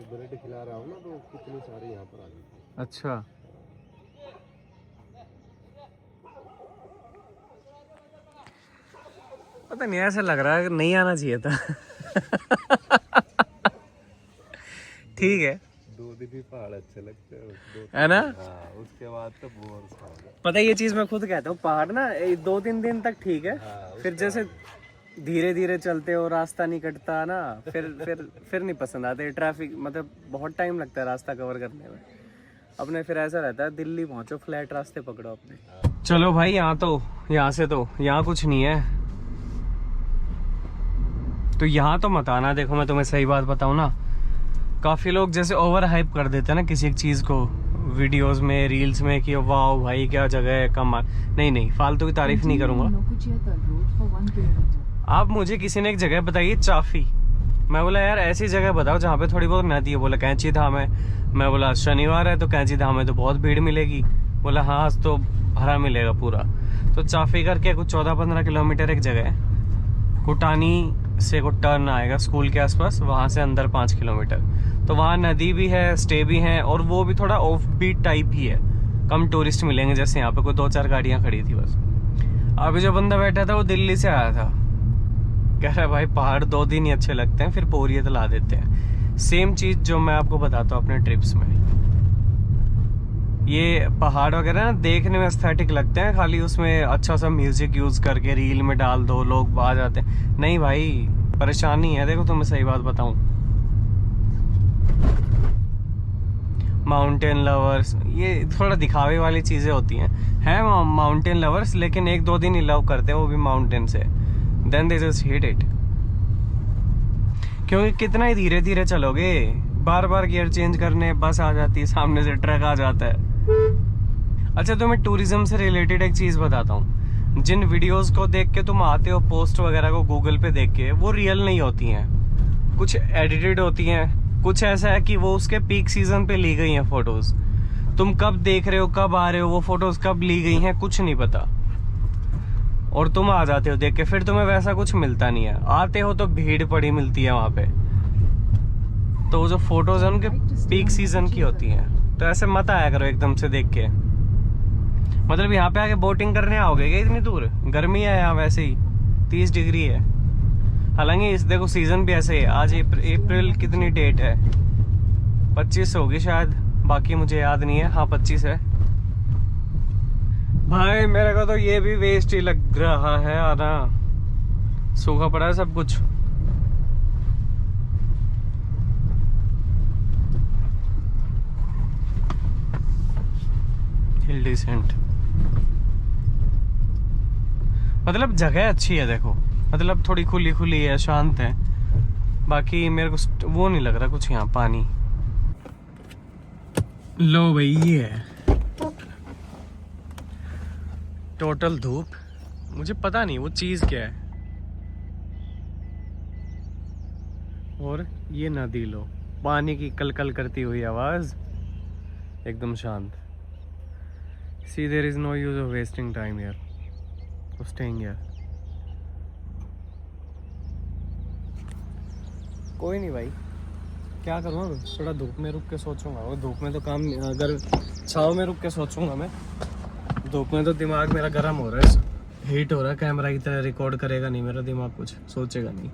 ब्रेड खिला रहा हूँ ना, तो कितनी सारी यहाँ पर आ गई। अच्छा, पता नहीं, ऐसा लग रहा है नहीं आना चाहिए था ठीक है, 2 दिन ही पहाड़ अच्छे लगते हैं, है ना? हाँ, उसके बाद तो बोर। पता है ये चीज मैं खुद कहता हूँ, पहाड़ ना 2-3 दिन तक ठीक है, फिर जैसे धीरे धीरे चलते हो, रास्ता नहीं कटता ना, फिर नहीं पसंद आते, ट्रैफिक, मतलब बहुत टाइम लगता है रास्ता कवर करने में। अपने फिर ऐसा रहता है, दिल्ली पहुंचो फ्लैट रास्ते पकड़ो अपने। चलो भाई, यहाँ से तो यहाँ कुछ नहीं है, तो यहाँ तो मत आना। देखो मैं तुम्हें सही बात बताऊँ ना, काफ़ी लोग जैसे ओवर हाइप कर देते हैं ना किसी एक चीज़ को वीडियोस में, रील्स में कि वाह भाई क्या जगह है, कमाल। नहीं, फालतू की तारीफ नहीं Continue on करूँगा। Nokuchia Third Road for 1 kilometer. आप मुझे किसी ने एक जगह बताइए चाफी, मैं बोला यार ऐसी जगह बताओ जहाँ पे थोड़ी बहुत नदी है। बोला कैंची धाम है। मैं बोला शनिवार है तो कैंची धाम है तो बहुत भीड़ मिलेगी। बोला हाँ आज तो भरा मिलेगा पूरा। तो चाफी करके कुछ 14-15 किलोमीटर एक जगह है, कुटानी से को टर्न आएगा स्कूल के आसपास, वहाँ से अंदर 5 किलोमीटर। तो वहाँ नदी भी है, स्टे भी है, और वो भी थोड़ा ऑफ बीट टाइप ही है। कम टूरिस्ट मिलेंगे, जैसे यहाँ पे कोई 2-4 गाड़ियाँ खड़ी थी बस। अभी जो बंदा बैठा था वो दिल्ली से आया था, कह रहा है भाई पहाड़ 2 दिन ही अच्छे लगते हैं, फिर बोरियत ला देते हैं। सेम चीज़ जो मैं आपको बताता हूँ अपने ट्रिप्स में, ये पहाड़ वगैरह ना देखने में एस्थेटिक लगते हैं, खाली उसमें अच्छा सा म्यूजिक यूज करके रील में डाल दो, लोग आ जाते हैं। नहीं भाई परेशानी है, देखो तुम्हें सही बात बताऊं, माउंटेन लवर्स ये थोड़ा दिखावे वाली चीजें होती हैं माउंटेन लवर्स, लेकिन 1-2 दिन ही लव करते हैं वो भी माउंटेन से, then they just hate it. क्योंकि कितना ही धीरे धीरे चलोगे, बार बार गियर चेंज करने, बस आ जाती है, सामने से ट्रक आ जाता है। अच्छा तो मैं टूरिज्म से रिलेटेड एक चीज बताता हूँ, जिन वीडियोस को देख के तुम आते हो, पोस्ट वगैरह को गूगल पे देख के, वो रियल नहीं होती हैं, कुछ एडिटेड होती हैं। कुछ ऐसा है कि वो उसके पीक सीजन पे ली गई हैं फोटोज, तुम कब देख रहे हो, कब आ रहे हो, वो फोटोज कब ली गई हैं कुछ नहीं पता, और तुम आ जाते हो देख के, फिर तुम्हें वैसा कुछ मिलता नहीं है। आते हो तो भीड़ पड़ी मिलती है वहां पे, तो वो जो फोटोज है उनके पीक सीजन की होती हैं। तो ऐसे मत आया करो एकदम से देख के। मतलब यहाँ पे आके बोटिंग करने आओगे क्या इतनी दूर? गर्मी है यहाँ वैसे ही, 30 डिग्री है। हालांकि इस देखो सीजन भी ऐसे है। आज अप्रैल कितनी डेट है? 25 होगी शायद, बाकी मुझे याद नहीं है। हाँ 25 है। भाई मेरे को तो ये भी वेस्ट ही लग रहा है आना, सूखा पड़ा है सब कुछ। हिल डिसेंट, मतलब जगह अच्छी है देखो, मतलब थोड़ी खुली खुली है, शांत है। बाकी मेरे को वो नहीं लग रहा कुछ यहाँ पानी। लो भाई ये है टोटल धूप, मुझे पता नहीं वो चीज क्या है। और ये नदी लो, पानी की कलकल करती हुई आवाज, एकदम शांत। See, there is no use of wasting time here. So staying here. कोई नहीं भाई, क्या करूँगा, थोड़ा धूप में रुक के सोचूंगा। वो धूप में तो काम, अगर छाँव में रुक के सोचूंगा मैं, धूप में तो दिमाग मेरा गर्म हो रहा है, हीट हो रहा है। कैमरा की तरह रिकॉर्ड करेगा नहीं मेरा दिमाग, कुछ सोचेगा नहीं।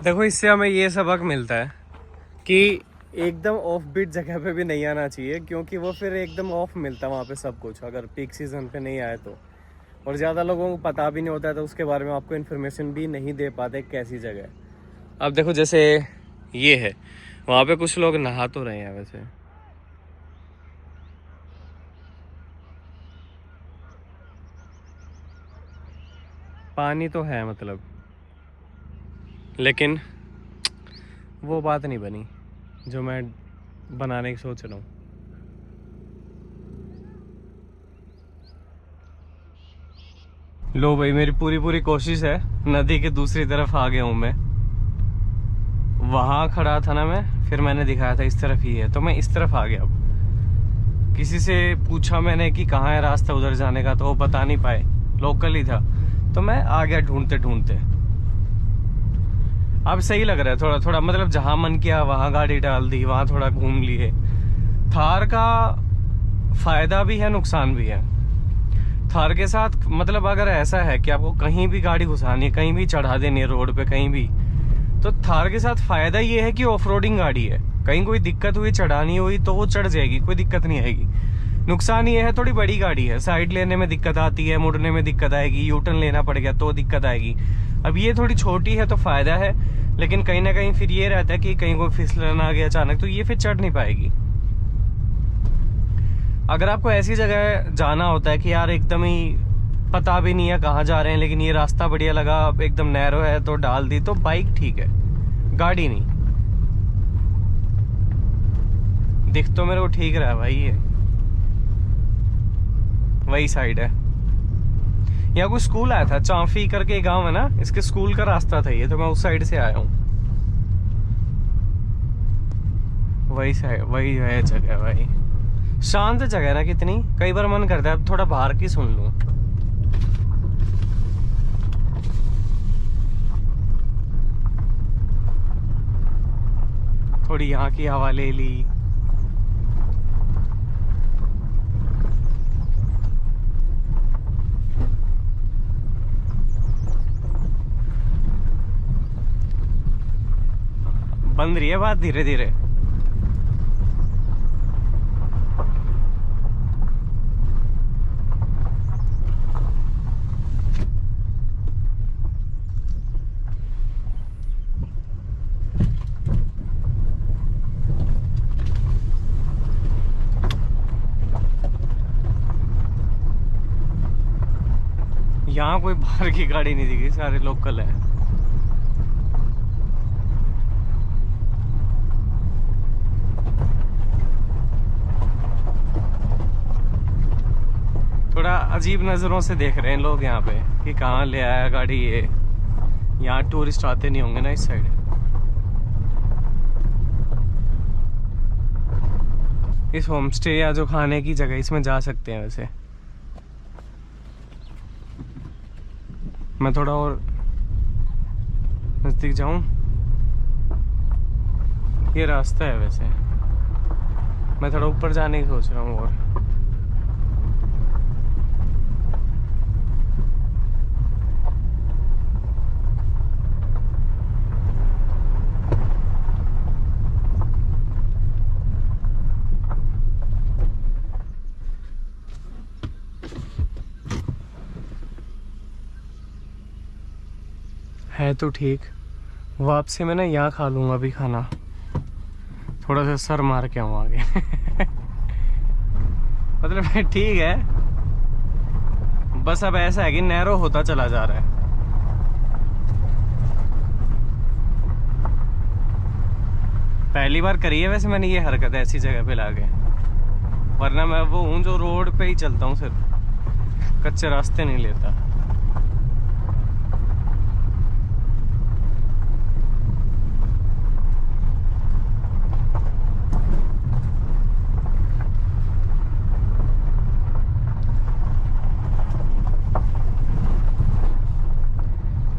देखो इससे हमें ये सबक मिलता है कि एकदम ऑफ बीट जगह पे भी नहीं आना चाहिए, क्योंकि वो फिर एकदम ऑफ मिलता है वहाँ पे सब कुछ, अगर पीक सीजन पे नहीं आए तो। और ज़्यादा लोगों को पता भी नहीं होता है, तो उसके बारे में आपको इन्फॉर्मेशन भी नहीं दे पाते कैसी जगह है। अब देखो जैसे ये है, वहाँ पे कुछ लोग नहा तो रहे हैं वैसे, पानी तो है मतलब, लेकिन वो बात नहीं बनी जो मैं बनाने की सोच रहा हूँ। लो भाई मेरी पूरी कोशिश है, नदी के दूसरी तरफ आ गया हूँ मैं। वहां खड़ा था ना मैं, फिर मैंने दिखाया था इस तरफ ही है, तो मैं इस तरफ आ गया। अब किसी से पूछा मैंने कि कहाँ है रास्ता उधर जाने का, तो वो बता नहीं पाए, लोकल ही था, तो मैं आ गया ढूंढते ढूंढते। अब सही लग रहा है थोड़ा थोड़ा, मतलब जहां मन किया वहां गाड़ी डाल दी, वहां थोड़ा घूम लिए। थार का फायदा भी है, नुकसान भी है। थार के साथ मतलब अगर ऐसा है कि आपको कहीं भी गाड़ी घुसानी है, कहीं भी चढ़ा देनी है रोड पे कहीं भी, तो थार के साथ फायदा ये है कि ऑफ रोडिंग गाड़ी है, कहीं कोई दिक्कत हुई, चढ़ानी हुई तो वो चढ़ जाएगी, कोई दिक्कत नहीं आएगी। नुकसान ये है थोड़ी बड़ी गाड़ी है, साइड लेने में दिक्कत आती है, मुड़ने में दिक्कत आएगी, यू टर्न लेना पड़ गया तो दिक्कत आएगी। अब ये थोड़ी छोटी है तो फायदा है, लेकिन कहीं ना कहीं फिर ये रहता है कि कहीं कोई फिसलन आ गया अचानक, तो ये फिर चढ़ नहीं पाएगी। अगर आपको ऐसी जगह जाना होता है कि यार एकदम ही पता भी नहीं है कहाँ जा रहे हैं, लेकिन ये रास्ता बढ़िया लगा, एकदम नैरो है तो डाल दी, तो बाइक ठीक है, गाड़ी नहीं। दिख तो मेरे को ठीक रहा है भाई, ये वही साइड है। यहाँ कोई स्कूल आया था, चांफी करके गांव है ना, इसके स्कूल का रास्ता था ये, तो मैं उस साइड से आया हूँ। वही साइड, वही है जगह भाई। शांत जगह है ना कितनी, कई बार मन करता है अब थोड़ा बाहर की सुन लूं। थोड़ी यहाँ की हवा ले ली। बंद रही है बात धीरे धीरे। यहाँ कोई बाहर की गाड़ी नहीं दिखी, सारे लोकल है। थोड़ा अजीब नजरों से देख रहे हैं लोग यहाँ पे कि कहाँ ले आया गाड़ी ये। यहाँ टूरिस्ट आते नहीं होंगे ना इस साइड। इस होम स्टे या जो खाने की जगह, इसमें जा सकते हैं वैसे। मैं थोड़ा और नजदीक जाऊं। ये रास्ता है वैसे, मैं थोड़ा ऊपर जाने की सोच रहा हूँ। और है तो ठीक। वापसी में ना यहाँ खा लूँगा अभी खाना, थोड़ा सा सर मार के आऊँ आगे। मतलब ठीक है, बस अब ऐसा है कि नैरो होता चला जा रहा है। पहली बार करी है वैसे मैंने ये हरकत ऐसी जगह पे लाके, वरना मैं वो हूँ जो रोड पे ही चलता हूँ, सिर्फ कच्चे रास्ते नहीं लेता।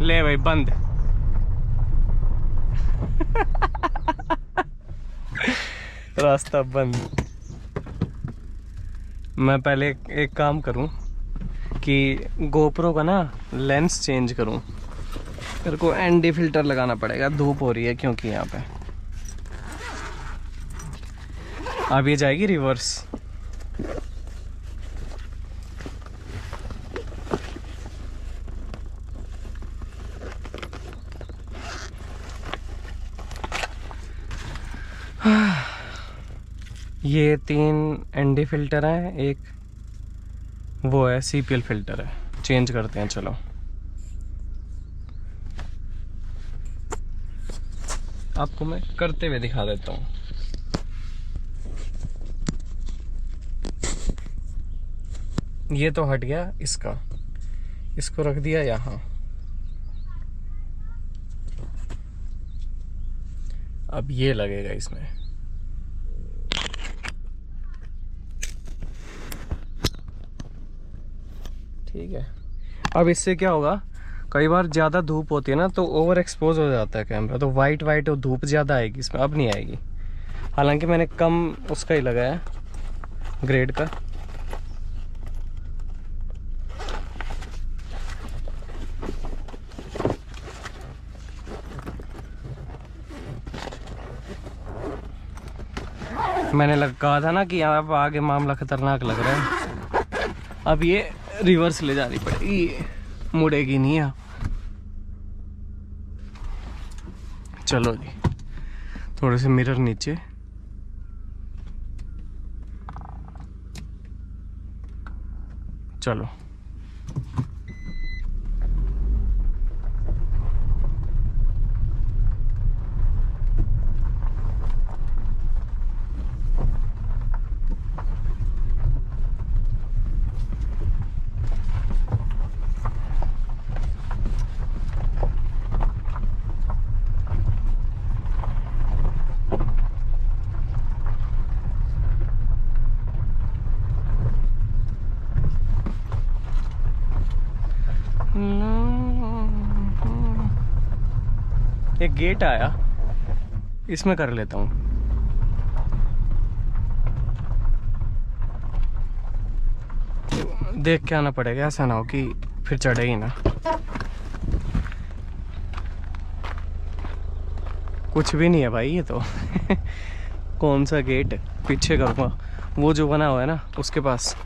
ले भाई बंद। रास्ता बंद। मैं पहले एक काम करूं कि गोप्रो का ना लेंस चेंज करूं। मेरे को एनडी फिल्टर लगाना पड़ेगा, धूप हो रही है क्योंकि यहाँ पे। अब ये जाएगी रिवर्स। ये 3 एनडी फिल्टर है, एक वो है सीपीएल फिल्टर है। चेंज करते हैं चलो। आपको मैं करते हुए दिखा देता हूँ। ये तो हट गया इसका, इसको रख दिया यहाँ। अब ये लगेगा इसमें। ठीक है। अब इससे क्या होगा, कई बार ज़्यादा धूप होती है ना तो ओवर एक्सपोज हो जाता है कैमरा, तो वाइट और धूप ज़्यादा आएगी इसमें। अब नहीं आएगी, हालांकि मैंने कम उसका ही लगाया, ग्रेड का। मैंने कहा था ना कि यहाँ पर आगे मामला खतरनाक लग रहा है। अब ये रिवर्स ले जानी पड़ेगी, मुड़ेगी नहीं यहाँ। चलो जी, थोड़े से मिरर नीचे। चलो एक गेट आया, इसमें कर लेता हूँ। देख के आना पड़ेगा, ऐसा ना हो कि फिर चढ़े ही ना। कुछ भी नहीं है भाई ये तो। कौन सा गेट, पीछे करूँगा वो जो बना हुआ है ना उसके पास।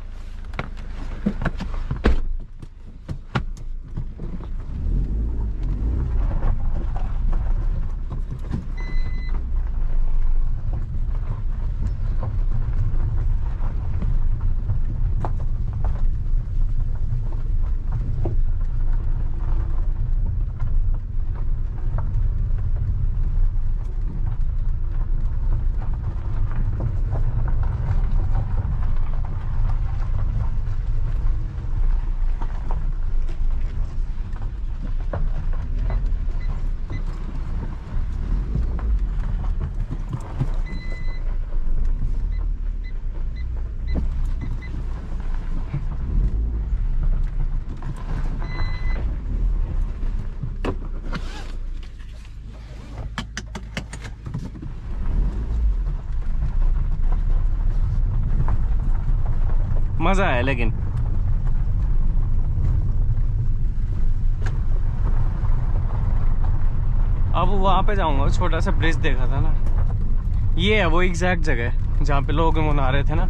मज़ा आया लेकिन। अब वहाँ पे जाऊंगा, छोटा सा ब्रिज देखा था ना, ये है वो एग्जैक्ट जगह जहाँ पे लोग मना रहे थे ना।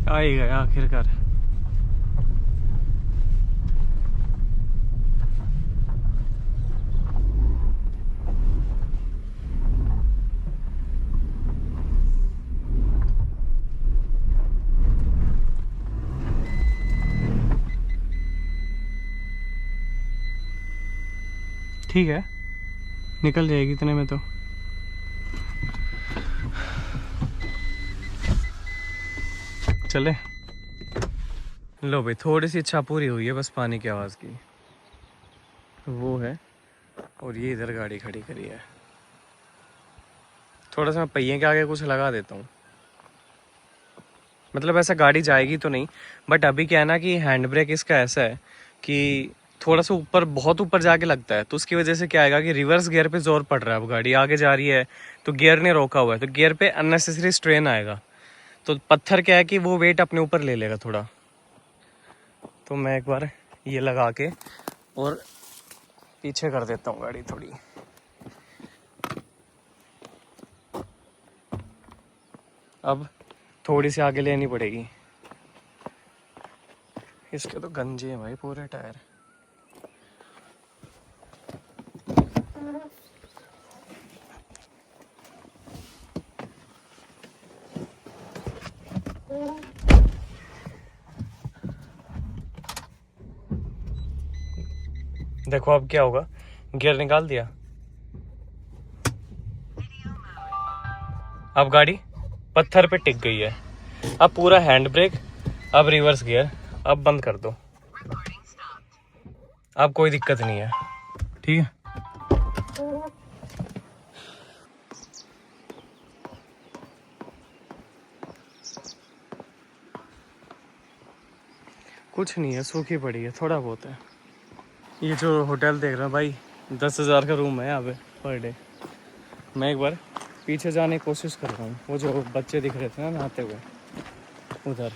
आ ही गया आखिरकार। ठीक है, निकल जाएगी इतने में तो। चले, लो भाई, थोड़ी सी इच्छा पूरी हुई है बस पानी की आवाज़ की। वो है, और ये इधर गाड़ी खड़ी करी है। थोड़ा सा मैं पहिए के आगे कुछ लगा देता हूँ, मतलब ऐसा गाड़ी जाएगी तो नहीं, बट अभी क्या है ना कि हैंड ब्रेक इसका ऐसा है कि थोड़ा सा ऊपर, बहुत ऊपर जाके लगता है, तो उसकी वजह से क्या आएगा कि रिवर्स गियर पे जोर पड़ रहा है। अब गाड़ी आगे जा रही है तो गियर ने रोका हुआ है, तो गियर पे अननेसेसरी स्ट्रेन आएगा। तो पत्थर क्या है कि वो वेट अपने ऊपर ले लेगा थोड़ा। तो मैं एक बार ये लगा के और पीछे कर देता हूँ गाड़ी थोड़ी। अब थोड़ी सी आगे लेनी पड़ेगी। इसके तो गंजे हैं भाई पूरे टायर। देखो अब क्या होगा, गियर निकाल दिया, अब गाड़ी पत्थर पे टिक गई है। अब पूरा हैंड ब्रेक, अब रिवर्स गियर, अब बंद कर दो, अब कोई दिक्कत नहीं है। ठीक है, कुछ नहीं है, सूखी पड़ी है, थोड़ा बहुत है। ये जो होटल देख रहा हूँ भाई, 10,000 का रूम है यहाँ पे पर डे। मैं एक बार पीछे जाने की कोशिश कर रहा हूँ, वो जो बच्चे दिख रहे थे ना नहाते हुए उधर।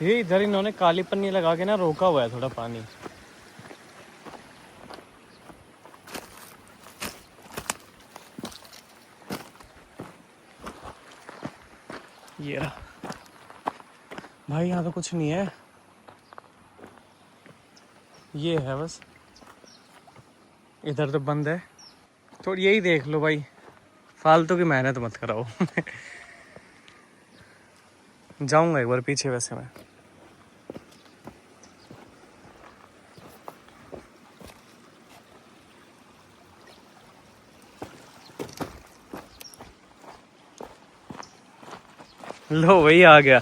ये इधर इन्होंने काली पन्नी लगा के ना रोका हुआ है थोड़ा पानी। ये रहा भाई, यहाँ तो कुछ नहीं है, ये है बस, इधर तो बंद है। तो यही देख लो भाई, फालतू की मेहनत मत कराओ। जाऊंगा एक बार पीछे वैसे मैं। लो वही आ गया।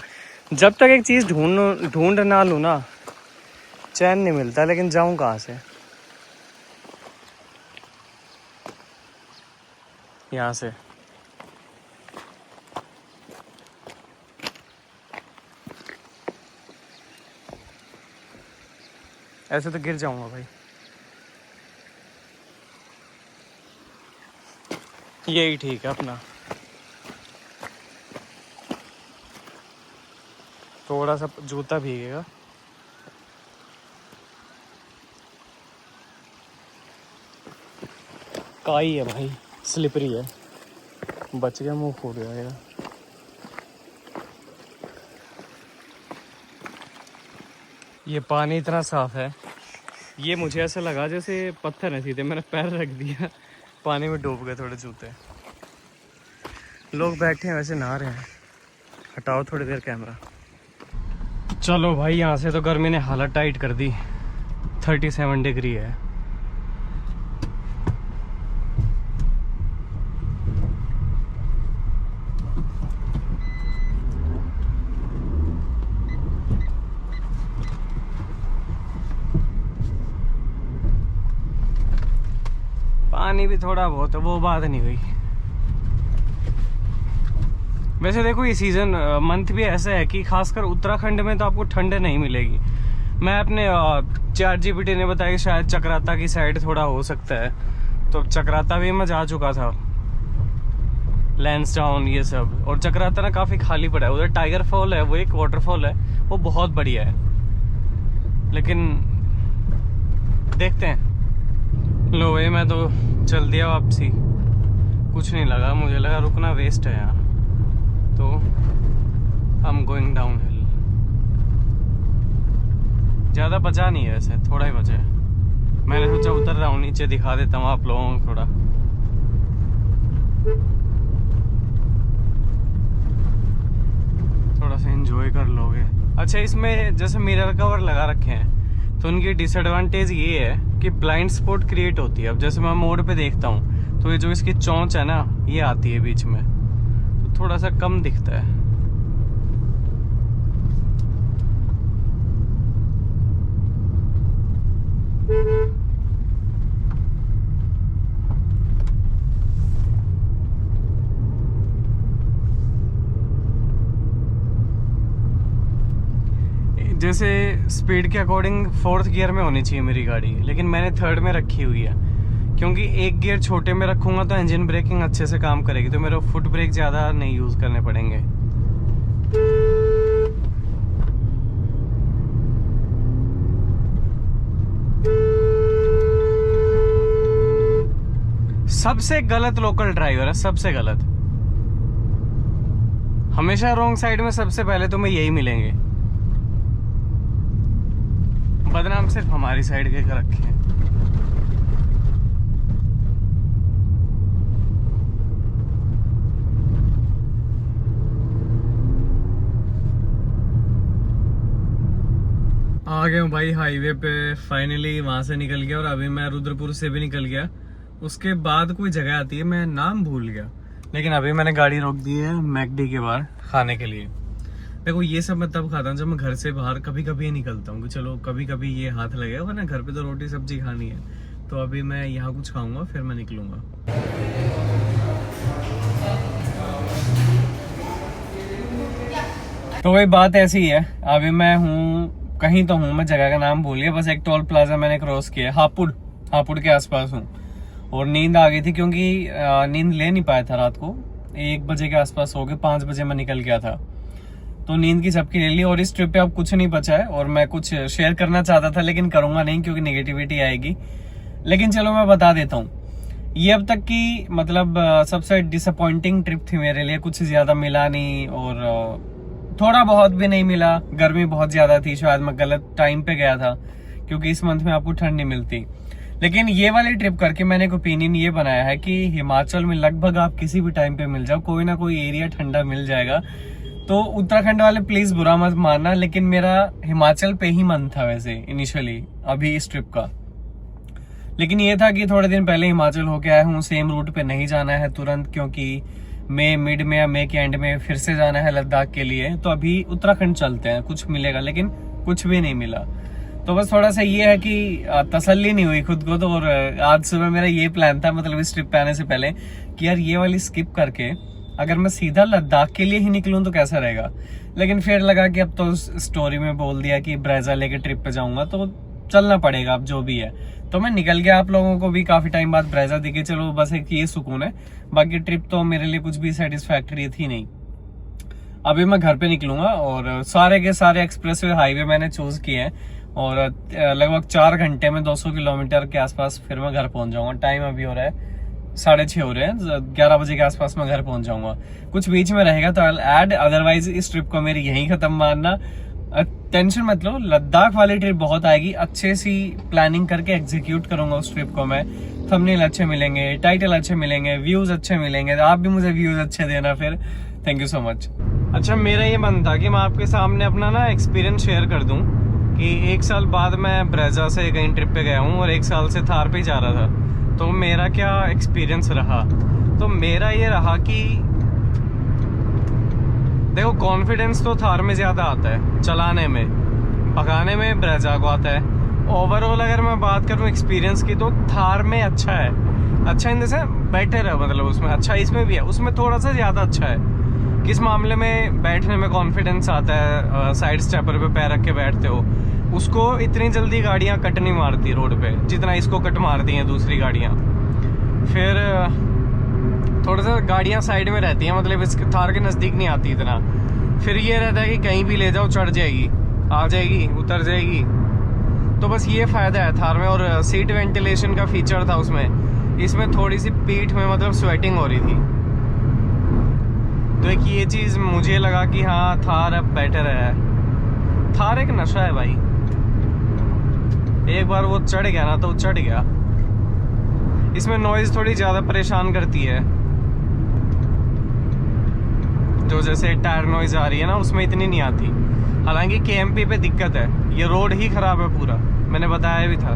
जब तक एक चीज ढूंढ ना लूं ना, चैन नहीं मिलता। लेकिन जाऊं कहाँ से? यहाँ से। ऐसे तो गिर जाऊंगा भाई। यही ठीक है अपना। थोड़ा सा जूता भीगेगा। काई है भाई, स्लिपरी है। बच गया, मुंह फूट जाएगा। ये पानी इतना साफ है, ये मुझे ऐसा लगा जैसे पत्थर है सीधे। मैंने पैर रख दिया, पानी में डूब गए थोड़े जूते। लोग बैठे हैं वैसे, नहा रहे हैं। हटाओ थोड़ी देर कैमरा। चलो भाई, यहाँ से तो गर्मी ने हालत टाइट कर दी। 37 डिग्री है। पानी भी थोड़ा बहुत है, वो बात नहीं हुई। वैसे देखो, ये सीजन मंथ भी ऐसा है कि खासकर उत्तराखंड में तो आपको ठंड नहीं मिलेगी। मैं अपने ChatGPT ने बताया कि शायद चक्राता की साइड थोड़ा हो सकता है, तो चक्राता भी मैं जा चुका था, लैंसडाउन ये सब। और चक्राता ना काफ़ी खाली पड़ा है। उधर टाइगर फॉल है, वो एक वाटरफॉल है, वो बहुत बढ़िया है। लेकिन देखते हैं। लो भाई, मैं तो चल दिया वापसी। कुछ नहीं लगा, मुझे लगा रुकना वेस्ट है यहाँ, तो I am going down hill. ज़्यादा बचा नहीं है वैसे, थोड़ा ही बचा है। मैंने सोचा उतर रहा हूँ, नीचे दिखा देता हूँ आप लोगों को थोड़ा। थोड़ा सा एंजॉय कर लोगे। अच्छा, इसमें जैसे मिरर कवर लगा रखे हैं, तो उनकी डिसएडवांटेज ये है कि ब्लाइंड स्पॉट क्रिएट होती है। अब जैसे मैं मोड़ पे देखता हूँ, तो ये जो इसकी चोंच है ना, ये आती है बीच में, तो थोड़ा सा कम दिखता है। जैसे स्पीड के अकॉर्डिंग 4th गियर में होनी चाहिए मेरी गाड़ी, लेकिन मैंने 3rd में रखी हुई है, क्योंकि एक गियर छोटे में रखूंगा तो इंजन ब्रेकिंग अच्छे से काम करेगी, तो मेरे फुट ब्रेक ज़्यादा नहीं यूज़ करने पड़ेंगे। सबसे गलत लोकल ड्राइवर है, सबसे गलत। हमेशा रॉन्ग साइड में सबसे पहले तुम्हें यही मिलेंगे। बदनाम सिर्फ हमारी साइड के कर रखे हैं। आ गए हूँ भाई हाईवे पे फाइनली। वहां से निकल गया, और अभी मैं रुद्रपुर से भी निकल गया। उसके बाद कोई जगह आती है, मैं नाम भूल गया, लेकिन अभी मैंने गाड़ी रोक दी है मैकडी के बाहर खाने के लिए। देखो, ये सब मैं तब खाता हूँ जब मैं घर से बाहर कभी कभी निकलता हूँ कि चलो कभी कभी ये हाथ लगेगा, वरना घर पे तो रोटी सब्जी खानी है। तो अभी मैं यहाँ कुछ खाऊंगा, फिर मैं निकलूंगा। तो वही बात ऐसी ही है, अभी मैं हूँ कहीं तो हूँ, मैं जगह का नाम भूल गया। बस एक टोल प्लाजा मैंने क्रॉस किया, हापुड़ के आसपास हूँ। और नींद आ गई थी, क्योंकि नींद ले नहीं पाया था रात को। 1 बजे के आसपास हो गए, 5 बजे मैं निकल गया था। तो नींद की झपकी ले ली। और इस ट्रिप पे अब कुछ नहीं बचा है और मैं कुछ शेयर करना चाहता था लेकिन करूंगा नहीं क्योंकि नेगेटिविटी आएगी। लेकिन चलो मैं बता देता हूँ, ये अब तक की मतलब सबसे डिसअपॉइंटिंग ट्रिप थी मेरे लिए। कुछ ज्यादा मिला नहीं और थोड़ा बहुत भी नहीं मिला। गर्मी बहुत ज्यादा थी, शायद मैं गलत टाइम पे गया था क्योंकि इस मंथ में आपको ठंड नहीं मिलती। लेकिन ये वाली ट्रिप करके मैंने एक ओपिनियन ये बनाया है कि हिमाचल में लगभग आप किसी भी टाइम पे मिल जाओ, कोई ना कोई एरिया ठंडा मिल जाएगा। तो उत्तराखंड वाले प्लीज बुरा मत मानना, लेकिन मेरा हिमाचल पे ही मन था वैसे इनिशियली अभी इस ट्रिप का। लेकिन ये था कि थोड़े दिन पहले हिमाचल होके आया हूँ, सेम रूट पे नहीं जाना है तुरंत, क्योंकि मई मिड में या मई के एंड में फिर से जाना है लद्दाख के लिए। तो अभी उत्तराखंड चलते हैं, कुछ मिलेगा, लेकिन कुछ भी नहीं मिला। तो बस थोड़ा सा ये है कि तसल्ली नहीं हुई खुद को। तो और आज सुबह मेरा ये प्लान था, मतलब इस ट्रिप पे आने से पहले, कि यार ये वाली स्किप करके अगर मैं सीधा लद्दाख के लिए ही निकलूं तो कैसा रहेगा। लेकिन फिर लगा कि अब तो स्टोरी में बोल दिया कि ब्रेजा लेके ट्रिप पे जाऊंगा तो चलना पड़ेगा, अब जो भी है। तो मैं निकल गया, आप लोगों को भी काफी टाइम बाद ब्रेजा दिखे, चलो बस एक ये सुकून है। बाकी ट्रिप तो मेरे लिए कुछ भी सेटिस्फैक्टरी थी नहीं। अभी मैं घर पे निकलूंगा और सारे के सारे एक्सप्रेसवे हाईवे मैंने चूज किए हैं और लगभग 4 घंटे में 200 किलोमीटर के आसपास फिर मैं घर पहुंच जाऊंगा। टाइम अभी हो रहा है 6:30 हो रहे हैं, 11 बजे के आसपास मैं घर पहुंच जाऊंगा। कुछ बीच में रहेगा तो आई ऐड, अदरवाइज इस ट्रिप को मेरी यहीं खत्म मानना। टेंशन मत लो, लद्दाख वाली ट्रिप बहुत आएगी, अच्छे सी प्लानिंग करके एग्जीक्यूट करूंगा उस ट्रिप को मैं। थंबनेल अच्छे मिलेंगे, टाइटल अच्छे मिलेंगे, व्यूज अच्छे मिलेंगे, तो आप भी मुझे व्यूज अच्छे देना फिर। Thank you so much. अच्छा, मेरा ये मन था कि मैं आपके सामने अपना ना एक्सपीरियंस शेयर कर दूं कि 1 साल बाद मैं ब्रेजा से कहीं ट्रिप पे गया हूँ और 1 साल से थार पे जा रहा था, तो मेरा क्या एक्सपीरियंस रहा। तो मेरा ये रहा कि देखो, कॉन्फिडेंस तो थार में ज्यादा आता है चलाने में, भगाने में ब्रेजा को आता है। ओवरऑल अगर मैं बात करूं एक्सपीरियंस की तो थार में अच्छा है, अच्छा इन जैसे बेटर है, मतलब उसमें अच्छा, इसमें भी है, उसमें थोड़ा सा ज्यादा अच्छा है। किस मामले में? बैठने में कॉन्फिडेंस आता है, साइड स्टेपर पे पैर रख के बैठते हो, उसको इतनी जल्दी गाड़ियां कट नहीं मारती रोड पे जितना इसको कट मारती हैं दूसरी गाड़ियां। फिर थोड़ा सा गाड़ियां साइड में रहती हैं, मतलब इस थार के नज़दीक नहीं आती इतना। फिर ये रहता है कि कहीं भी ले जाओ चढ़ जाएगी, आ जाएगी, उतर जाएगी। तो बस ये फ़ायदा है थार में। और सीट वेंटिलेशन का फीचर था उसमें, इसमें थोड़ी सी पीठ में मतलब स्वेटिंग हो रही थी। तो एक ये चीज़ मुझे लगा कि हाँ थार अब बेटर है। थार एक नशा है भाई, एक बार वो चढ़ गया ना तो चढ़ गया। इसमें नॉइज़ थोड़ी ज़्यादा परेशान करती है, जो जैसे टायर नॉइज़ आ रही है ना उसमें इतनी नहीं आती। हालांकि केएमपी पे दिक्कत है, ये रोड ही ख़राब है पूरा, मैंने बताया भी था।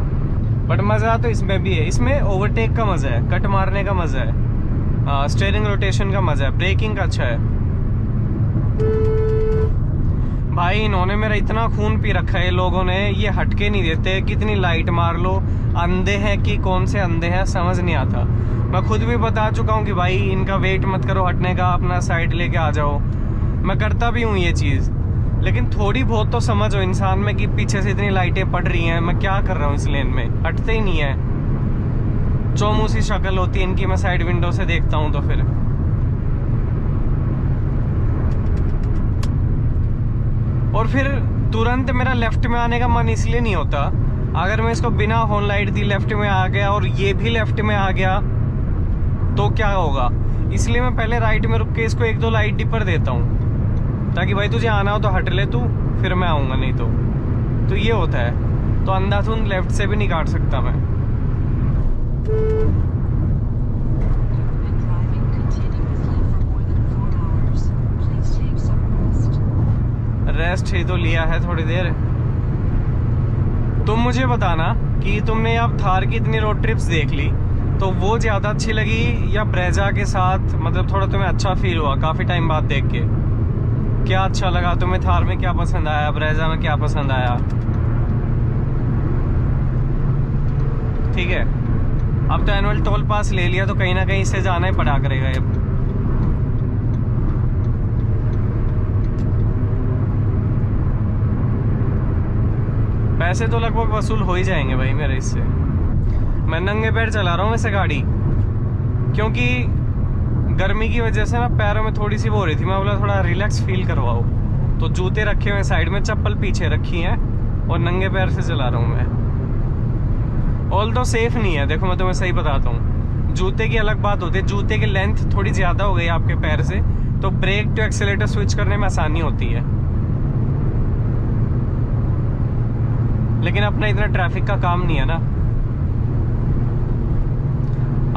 बट मज़ा तो इसमें भी है, इसमें ओवरटेक का मज़ा है, कट मारने का मज़ा है, स्टीयरिंग रोटेशन का मज़ा है, ब्रेकिंग का अच्छा है। भाई इन्होंने मेरा इतना खून पी रखा है लोगों ने, ये हटके नहीं देते, कितनी लाइट मार लो। अंधे हैं कि कौन से अंधे हैं समझ नहीं आता। मैं खुद भी बता चुका हूँ कि भाई इनका वेट मत करो हटने का, अपना साइड लेके आ जाओ। मैं करता भी हूँ ये चीज़, लेकिन थोड़ी बहुत तो समझ हो इंसान में कि पीछे से इतनी लाइटें पड़ रही हैं, मैं क्या कर रहा हूँ इस लेन में, हटते ही नहीं है। चौमूसी शक्ल होती है इनकी, मैं साइड विंडो से देखता हूँ तो फिर। और फिर तुरंत मेरा लेफ्ट में आने का मन इसलिए नहीं होता, अगर मैं इसको बिना हॉर्न लाइट दी लेफ्ट में आ गया और ये भी लेफ्ट में आ गया तो क्या होगा। इसलिए मैं पहले राइट में रुक के इसको 1-2 लाइट डिपर देता हूँ, ताकि भाई तुझे आना हो तो हट ले तू, फिर मैं आऊँगा, नहीं तो ये होता है। तो अंधाधुंध लेफ्ट से भी नहीं काट सकता मैं। रेस्ट ही तो लिया है थोड़ी देर। तुम मुझे बताना कि तुमने अब थार की इतनी रोड ट्रिप्स देख ली, तो वो ज़्यादा अच्छी लगी या ब्रेजा के साथ, मतलब थोड़ा तुम्हें अच्छा फील हुआ काफ़ी टाइम बाद देख के? क्या अच्छा लगा तुम्हें? थार में क्या पसंद आया, ब्रेजा में क्या पसंद आया? ठीक है, अब तो एनुअल टोल पास ले लिया तो कहीं ना कहीं इससे जाना ही पड़ा करेगा अब। पैसे तो लगभग वसूल हो ही जाएंगे भाई मेरे इससे। मैं नंगे पैर चला रहा हूँ वैसे गाड़ी, क्योंकि गर्मी की वजह से ना पैरों में थोड़ी सी वो हो रही थी। मैं बोला थोड़ा रिलैक्स फील करवाओ, तो जूते रखे हुए साइड में, चप्पल पीछे रखी है और नंगे पैर से चला रहा हूँ मैं। ऑल तो सेफ नहीं है, देखो मैं तुम्हें सही बताता हूँ। जूते की अलग बात होती है, जूते की लेंथ थोड़ी ज़्यादा हो गई आपके पैर से, तो ब्रेक टू एक्सेलेरेटर स्विच करने में आसानी होती है। लेकिन अपना इतना ट्रैफिक का काम नहीं है ना।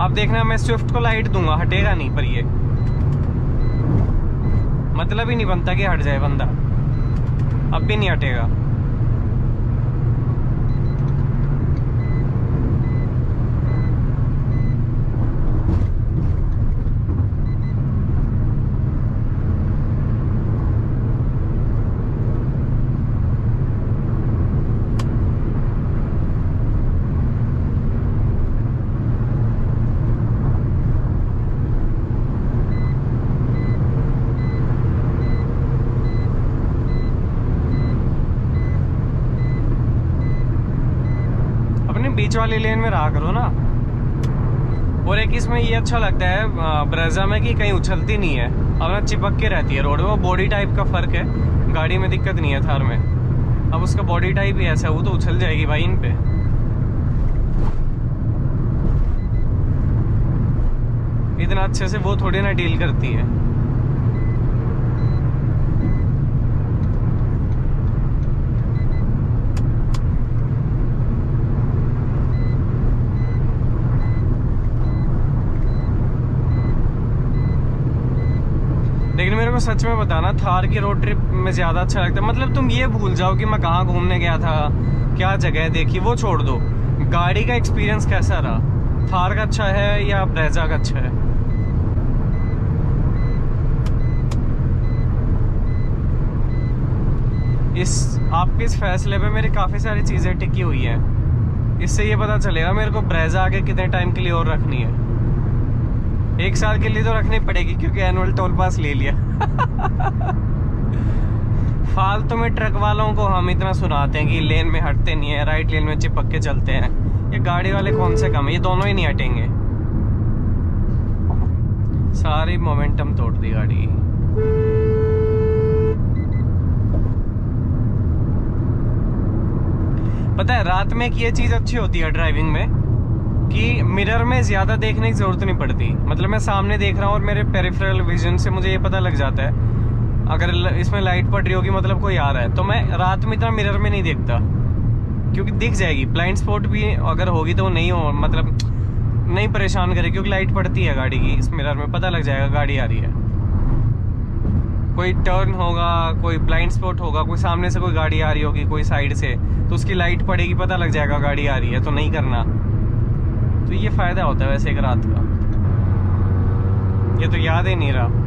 आप देखना मैं स्विफ्ट को लाइट दूंगा, हटेगा नहीं, पर ये मतलब ही नहीं बनता कि हट जाए बंदा, अब भी नहीं हटेगा। बीच वाली लेन में रहा करो ना। और एक इसमें ये अच्छा लगता है ब्रेजा में कि कहीं उछलती नहीं है, अपना चिपक के रहती है रोड में। वो बॉडी टाइप का फर्क है, गाड़ी में दिक्कत नहीं है थार में। अब उसका बॉडी टाइप ही ऐसा है, वो तो उछल जाएगी भाई इन पे। इतना अच्छे से वो थोड़ी ना डील करती है। लेकिन मेरे को सच में बताना, थार की रोड ट्रिप में ज़्यादा अच्छा लगता है। मतलब तुम ये भूल जाओ कि मैं कहाँ घूमने गया था, क्या जगह देखी, वो छोड़ दो। गाड़ी का एक्सपीरियंस कैसा रहा, थार का अच्छा है या ब्रेजा का अच्छा है। आपके इस फैसले पे मेरी काफ़ी सारी चीज़ें टिकी हुई हैं। इससे ये पता चलेगा मेरे को ब्रेजा आगे कितने टाइम के लिए और रखनी है। 1 साल के लिए तो रखनी पड़ेगी, क्योंकि एनुअल टोल पास ले लिया। फालतू में ट्रक वालों को हम इतना सुनाते हैं कि लेन में हटते नहीं है, राइट लेन में चिपक के चलते हैं। ये गाड़ी वाले कौन से कम है, ये दोनों ही नहीं हटेंगे। सारी मोमेंटम तोड़ दी गाड़ी। पता है रात में एक ये चीज अच्छी होती है ड्राइविंग में कि मिरर में ज्यादा देखने की जरूरत नहीं पड़ती। मतलब मैं सामने देख रहा हूँ और मेरे पेरिफेरल विजन से मुझे ये पता लग जाता है अगर इसमें लाइट पड़ रही होगी मतलब कोई आ रहा है। तो मैं रात में इतना मिरर में नहीं देखता, क्योंकि दिख जाएगी। ब्लाइंड स्पॉट भी अगर होगी तो नहीं हो, मतलब नहीं परेशान करे, क्योंकि लाइट पड़ती है गाड़ी की। इस मिरर में पता लग जाएगा गाड़ी आ रही है। कोई टर्न होगा, कोई ब्लाइंड स्पॉट होगा, कोई सामने से कोई गाड़ी आ रही होगी कोई साइड से, तो उसकी लाइट पड़ेगी, पता लग जाएगा गाड़ी आ रही है, तो नहीं करना। तो ये फायदा होता है वैसे एक रात का। ये तो याद ही नहीं रहा।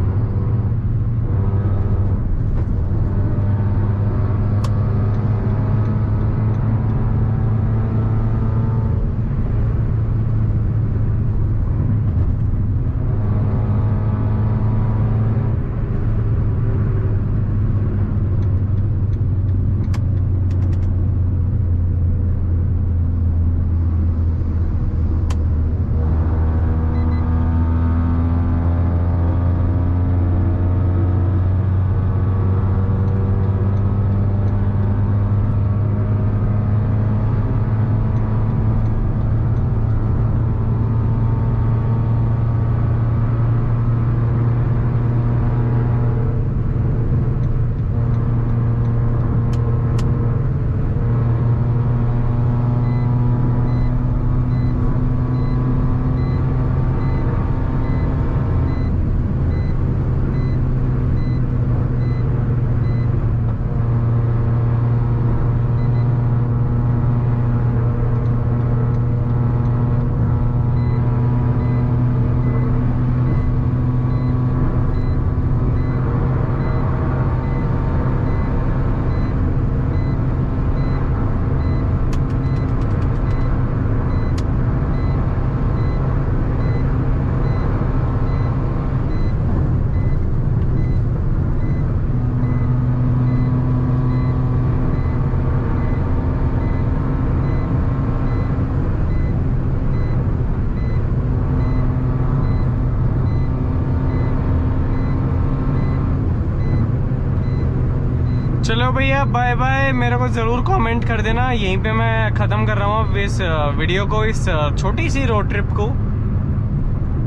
चलो भैया बाय बाय। मेरे को ज़रूर कमेंट कर देना। यहीं पे मैं ख़त्म कर रहा हूँ इस वीडियो को, इस छोटी सी रोड ट्रिप को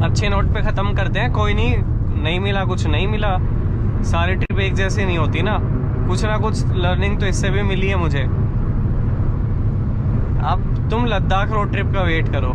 अच्छे नोट पे ख़त्म करते हैं। कोई नहीं मिला कुछ नहीं मिला, सारी ट्रिप एक जैसी नहीं होती ना कुछ लर्निंग तो इससे भी मिली है मुझे। अब तुम लद्दाख रोड ट्रिप का वेट करो।